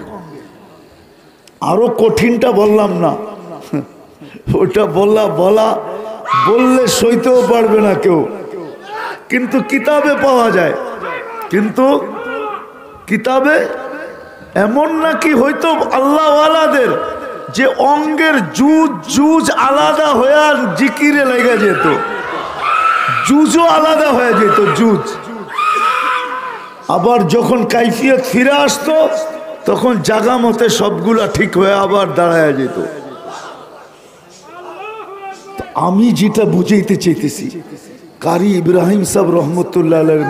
আরো কঠিনটা বললাম না, ওটা বললে সইতেও পারবে না কেউ, কিন্তু কিতাবে পাওয়া যায়। কিন্তু কিতাবে এমন নাকি হয়তো আল্লাহওয়ালাদের যে অঙ্গের জুজ আলাদা হয়ে জিকিরে লেগে যেত, জুজও আলাদা হয়ে যেত, জুজ। আবার যখন কাইফিয়ত ফিরে আসতো তখন জাগা মতে সবগুলা ঠিক হয়ে আবার দাঁড়ায় যেত। আমি যেটা বুঝাইতে চাইতেছি, কারি ইব্রাহিম সাহেব রহমতুল্লাহ আলাইহির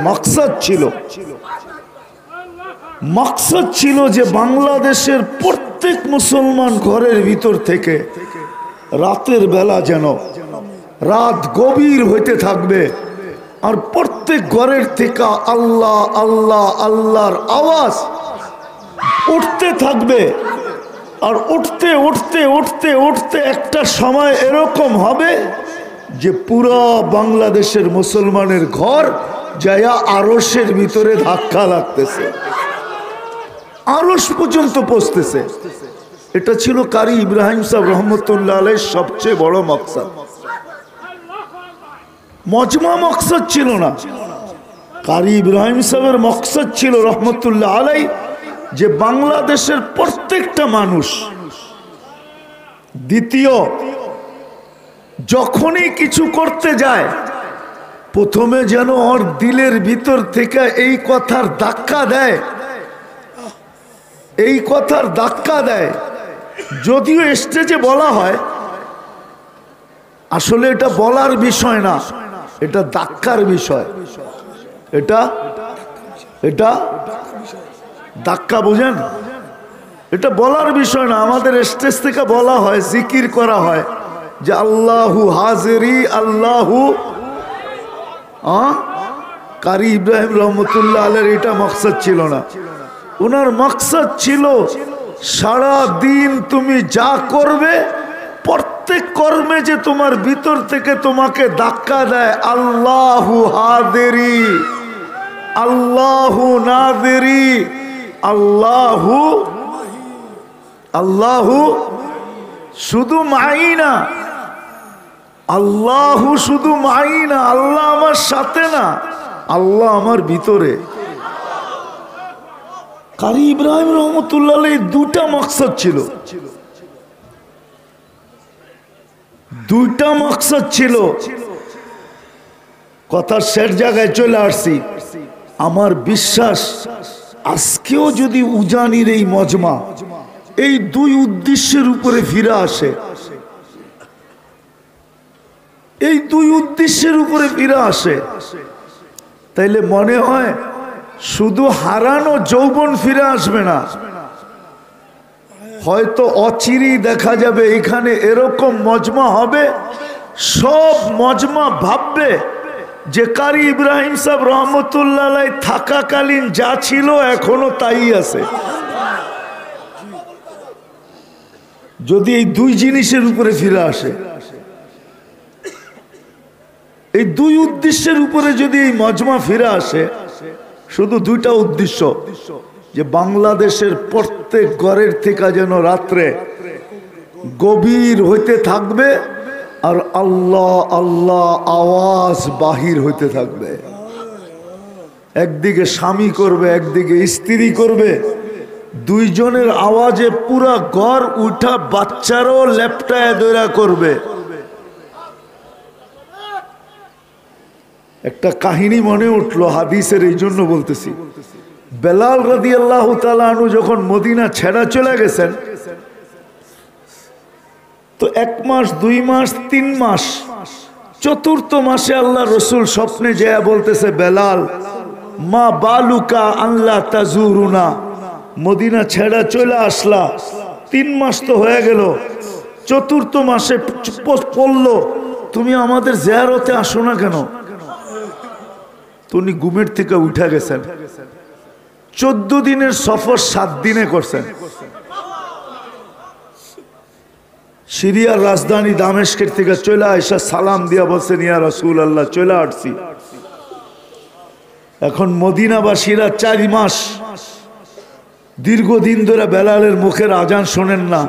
মাকসাদ ছিল যে বাংলাদেশের প্রত্যেক মুসলমান ঘরের ভিতর থেকে রাতের বেলা যেন রাত গভীর হইতে থাকবে, আর প্রত্যেক ঘরের থেকে আল্লাহ আল্লাহ আল্লাহর আওয়াজ উঠতে থাকবে। আর উঠতে উঠতে উঠতে উঠতে একটা সময় এরকম হবে যে পুরা বাংলাদেশের মুসলমানের ঘর যায়া আরশের ভিতরে ধাক্কা লাগতেছে, আরশ পর্যন্ত পৌঁছতেছে। এটা ছিল কারি ইব্রাহিম সাহেব রহমতুল্লাহ আলাইহির সবচেয়ে বড় মকসদ। মজমা মকসদ ছিল না, কারি ইব্রাহিম সাহেবের মকসদ ছিল রহমতুল্লাহ আলাইহি যে বাংলাদেশের প্রত্যেকটা মানুষ, দ্বিতীয় যখনই কিছু করতে যায় প্রথমে যেন ওর দিলের ভিতর থেকে এই কথার ধাক্কা দেয়, এই কথার ধাক্কা দেয়। যদিও স্টেজে বলা হয়, আসলে এটা বলার বিষয় না, এটা ধাক্কার বিষয়। এটা ধাক্কা, বুঝেন? এটা বলার বিষয় না, আমাদের স্টেজ থেকে বলা হয়, জিকির করা হয় যে আল্লাহু হাজিরি আল্লাহু। কারি ইব্রাহিম রহমতুল্লাহ আলাইহির এটা মকসদ ছিল না। ওনার মকসদ ছিল সারা দিন তুমি যা করবে প্রত্যেক কর্মে যে তোমার ভিতর থেকে তোমাকে ধাক্কা দেয় আল্লাহু হাজিরি আল্লাহু নাজিরি আল্লাহু আল্লাহু শুধু মাইনা, আল্লাহু শুধু মাইনা, আল্লাহ আমার সাথে না, আল্লাহ আমার ভিতরে। কারি ইব্রাহিম রহমতুল্লাহ আলাইহির দুটা মকসদ ছিল, দুইটা মকসদ ছিল। কথার শেষ জায়গায় চলে আসছি। আমার বিশ্বাস আজকেও যদি উজানির এই মজমা এই দুই উদ্দেশ্যের উপরে ফিরে আসে, এই দুই উদ্দেশ্যের উপরে ফিরে আসে, তাইলে মনে হয় শুধু হারানো যৌবন ফিরে আসবে না, হয়তো অচিরেই দেখা যাবে এখানে এরকম মজমা হবে, সব মজমা ভাববে যে কারি ইব্রাহিম সাহেব রহমতুল্লাহ আলাইহি থাকাকালীন যা ছিল এখনো তাই আছে। যদি এই দুই জিনিসের উপরে ফিরে আসে, এই দুই উদ্দেশ্যের উপরে যদি এই মজমা ফিরে আসে, শুধু দুইটা উদ্দেশ্য, যে বাংলাদেশের প্রত্যেক ঘরের থেকে যেন রাত্রে গভীর হইতে থাকবে আর আল্লাহ আল্লাহ আওয়াজ বাহির হইতে থাকবে। একদিকে স্বামী করবে, একদিকে স্ত্রী করবে, দুইজনের আওয়াজে পুরা ঘর উঠা, বাচ্চারও লেপটায় দৌড়া করবে। একটা কাহিনী মনে উঠলো হাদিসের, এই জন্য বলতেছি। বেলাল রাদিয়াল্লাহু তাআলা আনহু যখন মদিনা ছেড়া চলে গেছেন, তো 1 মাস 2 মাস 3 মাস, চতুর্থ মাসে আল্লাহ রসুল স্বপ্নে যেয়া বলতেছে, বেলাল মা বালুকা আল্লাহ তাজুরুনা, মদিনা ছেড়া চলে আসলা, 3 মাস তো হয়ে গেল, চতুর্থ মাসে পড়লো, তুমি আমাদের জিয়ারতে আসো না কেন? উনি ঘুমের থেকে উঠে গেছেন, 14 দিনের সফর 7 দিনে করছেন। সিরিয়ার রাজধানী দামেস্কের থেকে চলে আইসা সালাম দিয়া বলছেন, ইয়া রাসূলুল্লাহ চলে আসছি। এখন মদিনাবাসীরা 4 মাস দীর্ঘদিন ধরে বেলালের মুখের আজান শোনেন না,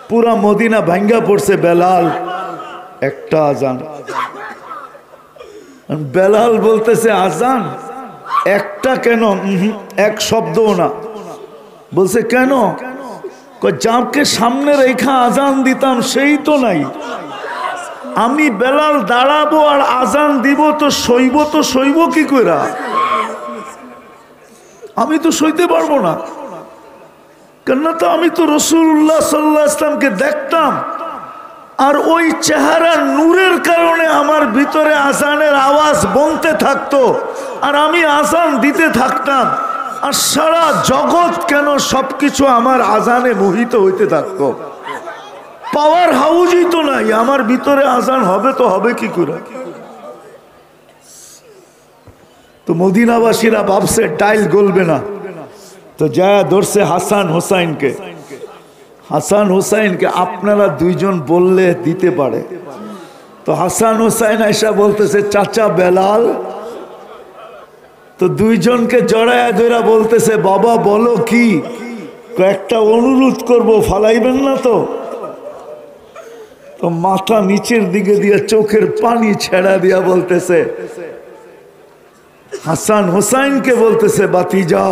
পুরা মদিনা ভাঙ্গা পড়ছে, বেলাল একটা আজান। বেলাল বলতেছে, আজান একটা কেন? এক শব্দও না। বলছে কেন? যাকে সামনে রেখা আজান দিতাম সেই তো নাই, আমি বেলাল দাঁড়াবো আর আজান দিব, তো সইব কি কইরা? আমি তো সইতে পারবো না, কেননা তো আমি তো রাসূলুল্লাহ সাল্লাল্লাহু আলাইহি ওয়াসাল্লামকে দেখতাম, আর ওই চেহারার নূরের কারণে আমার ভিতরে আজানের আওয়াজ বলতে থাকতো, আর আমি আজান দিতে থাকতাম, আর সারা জগৎ কেন সবকিছু আমার আজানে মোহিত হইতে থাকতো। পাওয়ার হাউজই তো নাই, আমার ভিতরে আজান হবে তো হবে কি করে? তো মদিনাবাসীরা ভাবছে টাইল গলবে না, তো যা ধরছে হাসান হোসাইনকে। হাসান হোসাইনকে আপনারা দুইজন বললে দিতে পারে। তো হাসান হোসাইন আয়সা বলতেছে, চাচা বেলাল। তো দুইজনকে জড়ায়া ধরা বলতেছে, বাবা বলো কি? একটা অনুরোধ করব, ফালাইবেন না তো? তো মাথা নিচের দিকে দিয়ে চোখের পানি ছেড়া দিয়া বলতেছে, হাসান হোসাইনকে বলতেছে, বাতিজা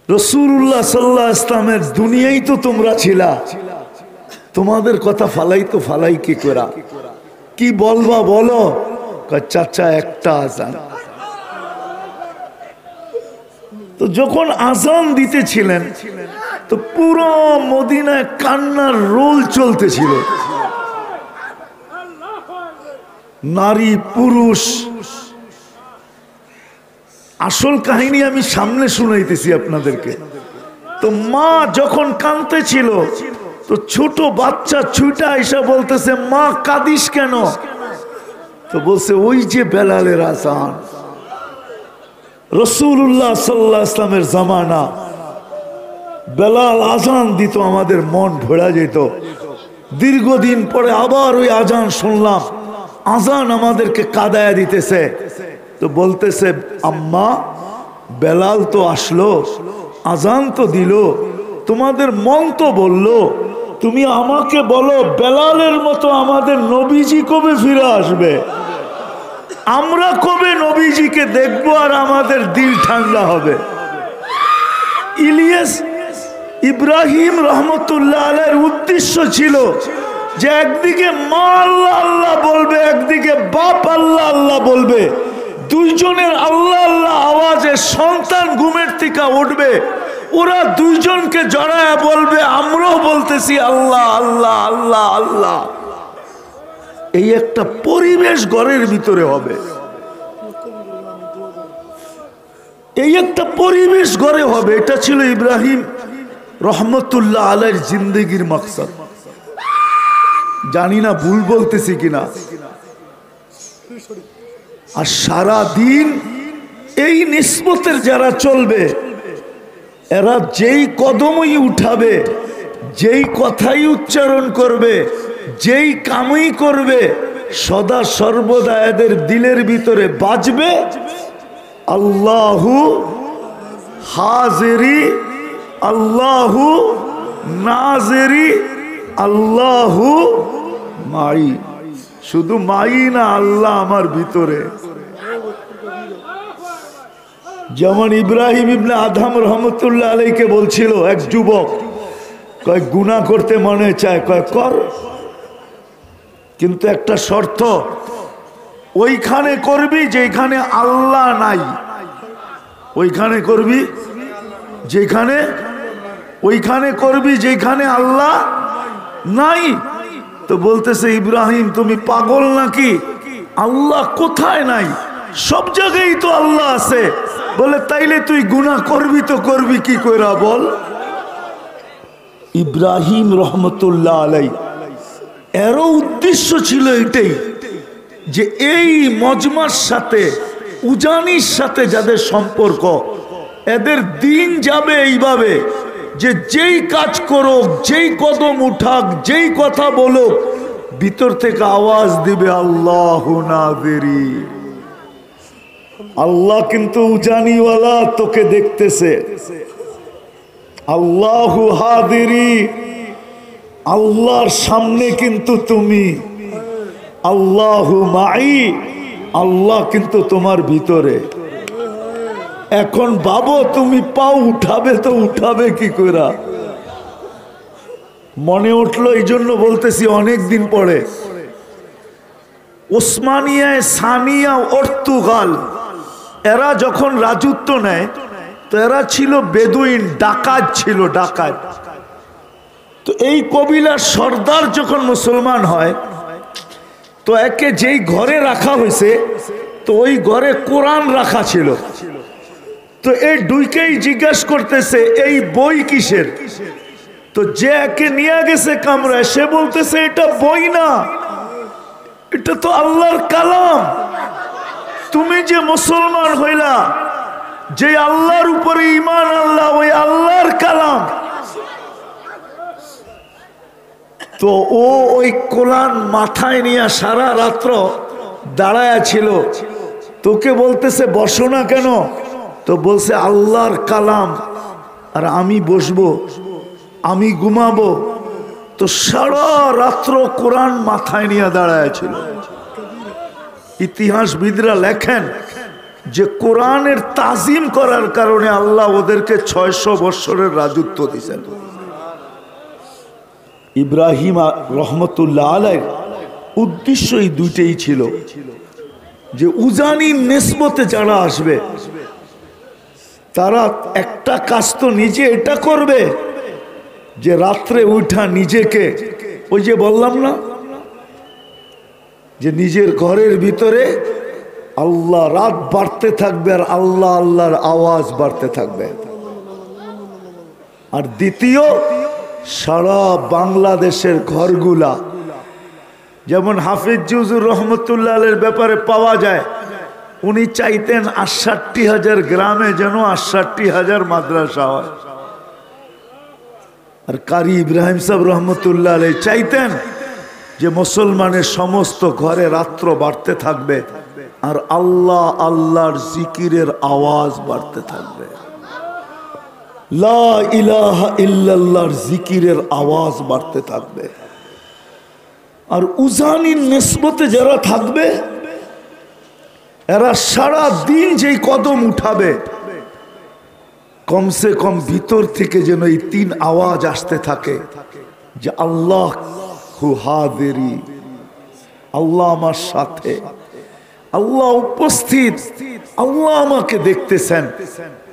রাসূলুল্লাহ সাল্লাল্লাহু আলাইহি ওয়াসাল্লামের দুনিয়ায় তো তোমরা ছিলা, তোমাদের কথা ফালাই তো ফালাই কি করা? কি বলবা বলো? চাচা একটা আজান। তো যখন আজান দিতেছিলেন তো পুরো মদিনায় কান্নার রোল চলতেছিল, নারী পুরুষ। আসল কাহিনী আমি সামনে শুনাইতেছি আপনাদেরকে। তো মা যখন কাঁদতেছিল, তো ছোট বাচ্চা ছুটা এসে বলতেছে, মা কাঁদিস কেন? তো বলছে, ওই যে বেলালের আজান। রাসূলুল্লাহ সাল্লাল্লাহু আলাইহি ওয়াসাল্লামের জামানা, বেলাল আজান দিত, আমাদের মন ভরা যেত। দীর্ঘদিন পরে আবার ওই আজান শুনলাম, আজান আমাদেরকে কাঁদায়া দিতেছে। তো বলতেছে, আম্মা বেলাল তো আসলো, আজান তো দিল, তোমাদের মন তো বললো, তুমি আমাকে বলো বেলালের মতো আমাদের নবীজি কবে ফিরে আসবে? আমরা কবে নবীজিকে দেখবো আর আমাদের দিল ঠান্ডা হবে? ইলিয়াস ইব্রাহিম রহমতুল্লাহ আলাইহির উদ্দেশ্য ছিল যে একদিকে মা আল্লাহ আল্লাহ বলবে, একদিকে বাপ আল্লাহ আল্লাহ বলবে, দুইজনের আল্লাহ আল্লাহ আওয়াজে সন্তান ঘুমের থেকে উঠবে, ওরা দুইজনকে জড়ায় বলবে আমরাও বলতেছি আল্লাহ আল্লাহ আল্লাহ আল্লাহ। এই একটা পরিবেশ ঘরের ভিতরে হবে, এই একটা পরিবেশ ঘরে হবে। এটা ছিল ইব্রাহিম রহমতুল্লাহ আলাইহির জিন্দেগির মাকসাদ। জানি না ভুল বলতেছি কিনা। আর সারা দিন এই নিসবতের যারা চলবে, এরা যেই কদমই উঠাবে, যেই কথাই উচ্চারণ করবে, যেই কামই করবে, সদা সর্বদা এদের দিলের ভিতরে বাজবে আল্লাহু হাজিরি আল্লাহু নাজিরি আল্লাহু মাই। শুধু মাই না, আল্লাহ আমার ভিতরে। যেমন ইব্রাহিম ইবনে আদম রহমতুল্লাহ আলাইকে বলছিল এক যুবক, কয় গুনাহ করতে মনে চায়, কয় কর, কিন্তু একটা শর্ত, ওইখানে করবি যেখানে আল্লাহ নাই। ওইখানে করবি যেখানে, ওইখানে করবি যেখানে আল্লাহ নাই। তো বলতেছে ইব্রাহিম তুমি পাগল নাকি? আল্লাহ কোথায় নাই? সব জায়গায় তো আল্লাহ আছে। বলে তাইলে তুই গুনাহ করবি তো করবি কি কইরা বল? ইব্রাহিম রহমতুল্লাহ আলাইহি এরও উদ্দেশ্য ছিল এটাই, যে এই মজমার সাথে, উজানির সাথে যাদের সম্পর্ক, এদের দিন যাবে এইভাবে যে যেই কাজ করুক, যেই কদম উঠাক, যেই কথা বলুক, ভিতর থেকে আওয়াজ দিবে আল্লাহু নাযিরি। আল্লাহ কিন্তু উজানিওয়ালা, তোকে দেখতেছে। আল্লাহু হাদিরি, আল্লাহর সামনে কিন্তু তুমি। আল্লাহু মাই, আল্লাহ কিন্তু তোমার ভিতরে। এখন ভাবো তুমি পাও উঠাবে তো উঠাবে কি করে? মনে উঠলো এই জন্য বলতেছি, অনেক দিন পরে ওসমানিয়ায় সানিয়া পর্তুগাল এরা যখন রাজত্ব নেয়, তো এরা ছিল বেদুইন, ডাকাত ছিল, ডাকাত। তো এই কবিলার সর্দার যখন মুসলমান হয়, তো একে যেই ঘরে রাখা হয়েছে, তো ওই ঘরে কোরআন রাখা ছিল। তো এই দুইকেই জিজ্ঞাসা করতেছে এই বই কিসের? তো যে একে নিয়ে গেছে কামরায়, সে বলতেছে এটা বই না, এটা তো আল্লাহর কালাম। তুমি যে মুসলমান হইলা, যে আল্লাহর উপরে ঈমান আল্লাহ, ওই আল্লাহর কালাম। তো ও ওই কোরআন মাথায় নিয়ে সারা রাত্র দাঁড়ায়া ছিল। তোকে বলতেছে বসো না কেন? তো বলছে আল্লাহর কালাম, আর আমি বসবো, আমি ঘুমাবো। তো সারা রাত্র কোরআন মাথায় নিয়ে দাঁড়ায় ছিল। ইতিহাসবিদরা লেখেন যে কোরআনের তাজিম করার কারণে আল্লাহ ওদেরকে 600 বৎসরের রাজত্ব দিয়েছেন। ইব্রাহিম রহমতুল্লাহ আলাইহির উদ্দেশ্য এই দুইটাই ছিল, যে উজানির নিসবতে যারা আসবে, তারা একটা কাজ তো নিজে এটা করবে, যে রাত্রে উঠা নিজেকে, ওই যে বললাম না, যে নিজের ঘরের ভিতরে আল্লাহ রাত বাড়তে থাকবে, আর আল্লাহ আল্লাহর আওয়াজ বাড়তে থাকবে। আর দ্বিতীয়, সারা বাংলাদেশের ঘরগুলা, যেমন হাফিজ হুজুর রহমতুল্লাহ আলাইহির ব্যাপারে পাওয়া যায়, উনি চাইতেন ৬৮,০০০ গ্রামে যেন ৬৮,০০০ মাদ্রাসা হয়। আর কারি ইব্রাহিম সাহেব রহমতুল্লাহ আলাইহি চাইতেন যে মুসলমানের সমস্ত ঘরে রাত্র বাড়তে থাকবে, আর আল্লাহ আল্লাহর জিকিরের আওয়াজ বাড়তে থাকবে। লা ইলাহা ইল্লাল্লাহর জিকিরের আওয়াজ বাড়তে থাকবে। আর উজানির নিসবতে যারা থাকবে, এরা সারা দিন যেই কদম উঠাবে, কমসে কম ভিতর থেকে যেন এই 3 আওয়াজ আসতে থাকে, যে আল্লাহ হু হাদিরি, আল্লাহ আমার সাথে, আল্লাহ উপস্থিত, আল্লাহ আমাকে দেখতেছেন,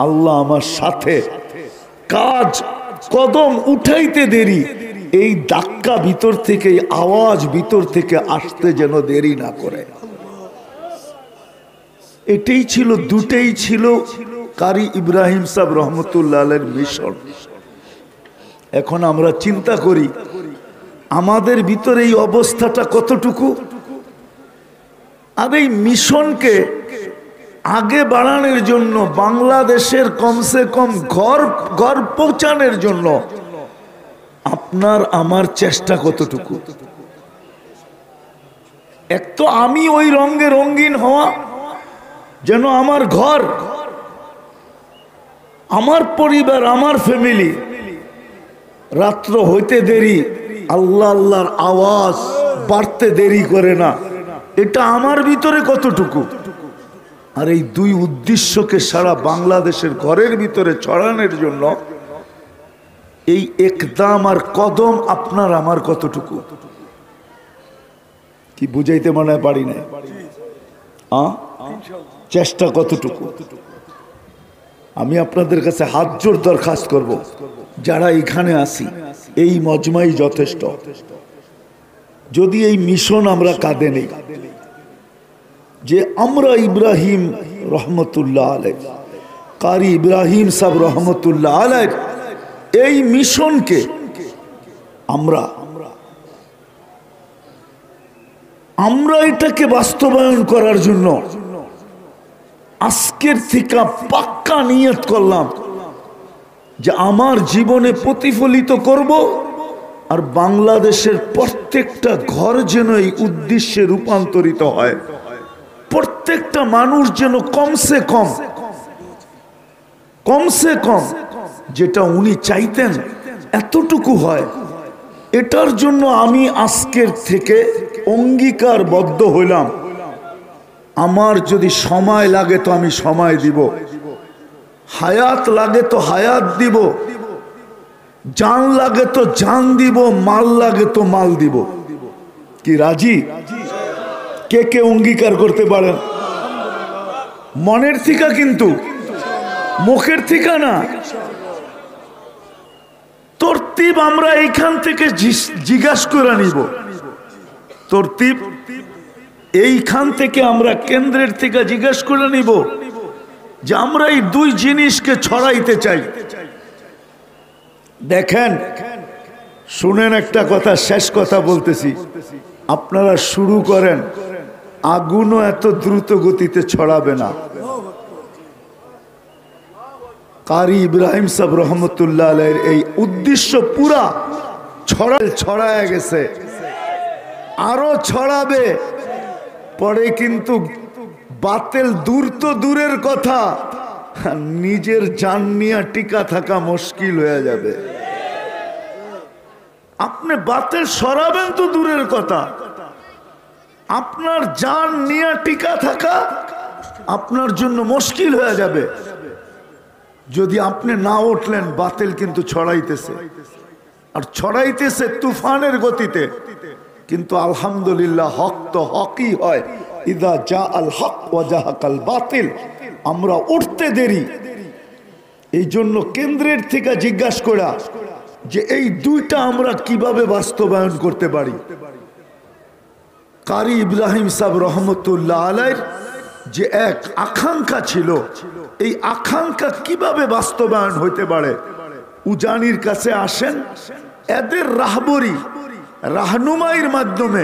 আল্লাহ আমার সাথে। কাজ কদম উঠাইতে দেরি, এই ধাক্কা ভিতর থেকে, আওয়াজ ভিতর থেকে আসতে যেন দেরি না করে। এটাই ছিল, দুটেই ছিল কারি ইব্রাহিম সাহেব রহমতুল্লাহ আলাইহির মিশন। এখন আমরা চিন্তা করি আমাদের ভিতরে এই অবস্থাটা কতটুকু। আর এই মিশনকে আগে বাড়ানোর জন্য, বাংলাদেশের কমসে কম ঘর পৌঁছানোর জন্য আপনার আমার চেষ্টা কতটুকু। এক তো আমি ওই রঙে রঙিন হওয়া, যেন আমার ঘর, আমার পরিবার, আমার ফ্যামিলি রাত্র হইতে দেরি, আল্লাহ আল্লাহর আওয়াজ বাড়তে দেরি করে না, এটা আমার ভিতরে কতটুকু। আর এই দুই উদ্দেশ্যকে সারা বাংলাদেশের ঘরের ভিতরে ছড়ানোর জন্য এই একদম আর কদম আপনার আমার কতটুকু। কি বুঝাইতে মনে পারি না, চেষ্টা কতটুকু। আমি আপনাদের কাছে হাত জোর দরখাস্ত করব, যারা এখানে আসি এই মজমাই যথেষ্ট। যদি এই মিশন আমরা কাঁধে নেই, যে আমরা ইব্রাহিম রহমতুল্লাহ আলাইহি, কারি ইব্রাহিম সাহেব রহমতুল্লাহ আলাইহি এই মিশনকে আমরা এটাকে বাস্তবায়ন করার জন্য আজকের থেকে পাক্কা নিয়ত করলাম যে আমার জীবনে প্রতিফলিত করব, আর বাংলাদেশের প্রত্যেকটা ঘর যেন এই উদ্দেশ্যে রূপান্তরিত হয়। প্রত্যেকটা মানুষ যেন কমসে কম যেটা উনি চাইতেন এতটুকু হয়। এটার জন্য আমি আজকের থেকে অঙ্গীকারবদ্ধ হইলাম, আমার যদি সময় লাগে তো আমি সময় দিব, হায়াত লাগে তো হায়াত দিব, জান লাগে তো জান দিব, মাল লাগে তো মাল দিব। কি রাজি? কে কে অঙ্গীকার করতে পারেন? মনের থেকে, কিন্তু মুখের থেকে না। তরতিব আমরা এইখান থেকে জিজ্ঞাসা করে নিব। তরতিব এইখান থেকে আমরা কেন্দ্রের থেকে জিজ্ঞাসা করে নিব যে আমরা এই দুই জিনিসকে ছড়াইতে চাই। দেখেন, শুনেন একটা কথা, শেষ কথা বলতেছি, আপনারা শুরু করেন, আগুনও এত দ্রুত গতিতে ছড়াবে না। কারি ইব্রাহিম সাহেব রহমতুল্লাহ আলাইহির এই উদ্দেশ্য পুরা ছড়ায় গেছে, আরো ছড়াবে। পরে কিন্তু বাতিল দূর তো দূরের কথা, নিজের জান নিয়ে টিকা থাকা মুশকিল হয়ে যাবে। আপনি বাতিল সরাবেন তো দূরের কথা, আপনার জান নিয়ে টিকা থাকা আপনার জন্য মুশকিল হয়ে যাবে। যদি আপনি না উঠলেন, বাতিল কিন্তু ছড়াইতেছে, আর ছড়াইতেছে তুফানের গতিতে। কিন্তু আলহামদুলিল্লাহ, হক তো হকই হয়, ইদা জা আল হক ওয়া জাহাকাল বাতিল। আমরা উঠতে দেরি, এই জন্য কেন্দ্রের থেকে জিজ্ঞাসা করা যে এই দুইটা আমরা কিভাবে বাস্তবায়ন করতে পারি। কারি ইব্রাহিম সাহেব রহমতুল্লাহ আলাইহির যে এক আকাঙ্ক্ষা ছিল, এই আকাঙ্ক্ষা কিভাবে বাস্তবায়ন হইতে পারে। উজানির কাছে আসেন, এদের রাহনুমাইয়ের মাধ্যমে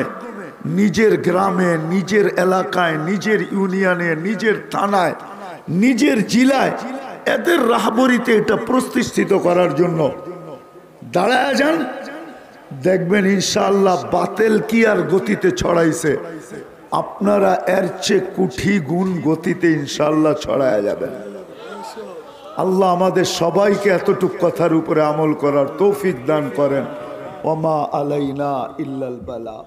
নিজের গ্রামে, নিজের এলাকায়, নিজের ইউনিয়নে, নিজের থানায়, নিজের জেলায় এদের রাহবরিতে এটা প্রতিষ্ঠিত করার জন্য দাঁড়ায় যান। দেখবেন ইনশাআল্লাহ বাতিল কি আর গতিতে ছড়াইছে, আপনারা এর চেয়ে কোটি গুণ গতিতে ইনশাআল্লাহ ছড়ায় যাবেন। আল্লাহ আমাদের সবাইকে এতটুক কথার উপরে আমল করার তৌফিক দান করেন। ওমা আলাইনা ইল্লাল বালা।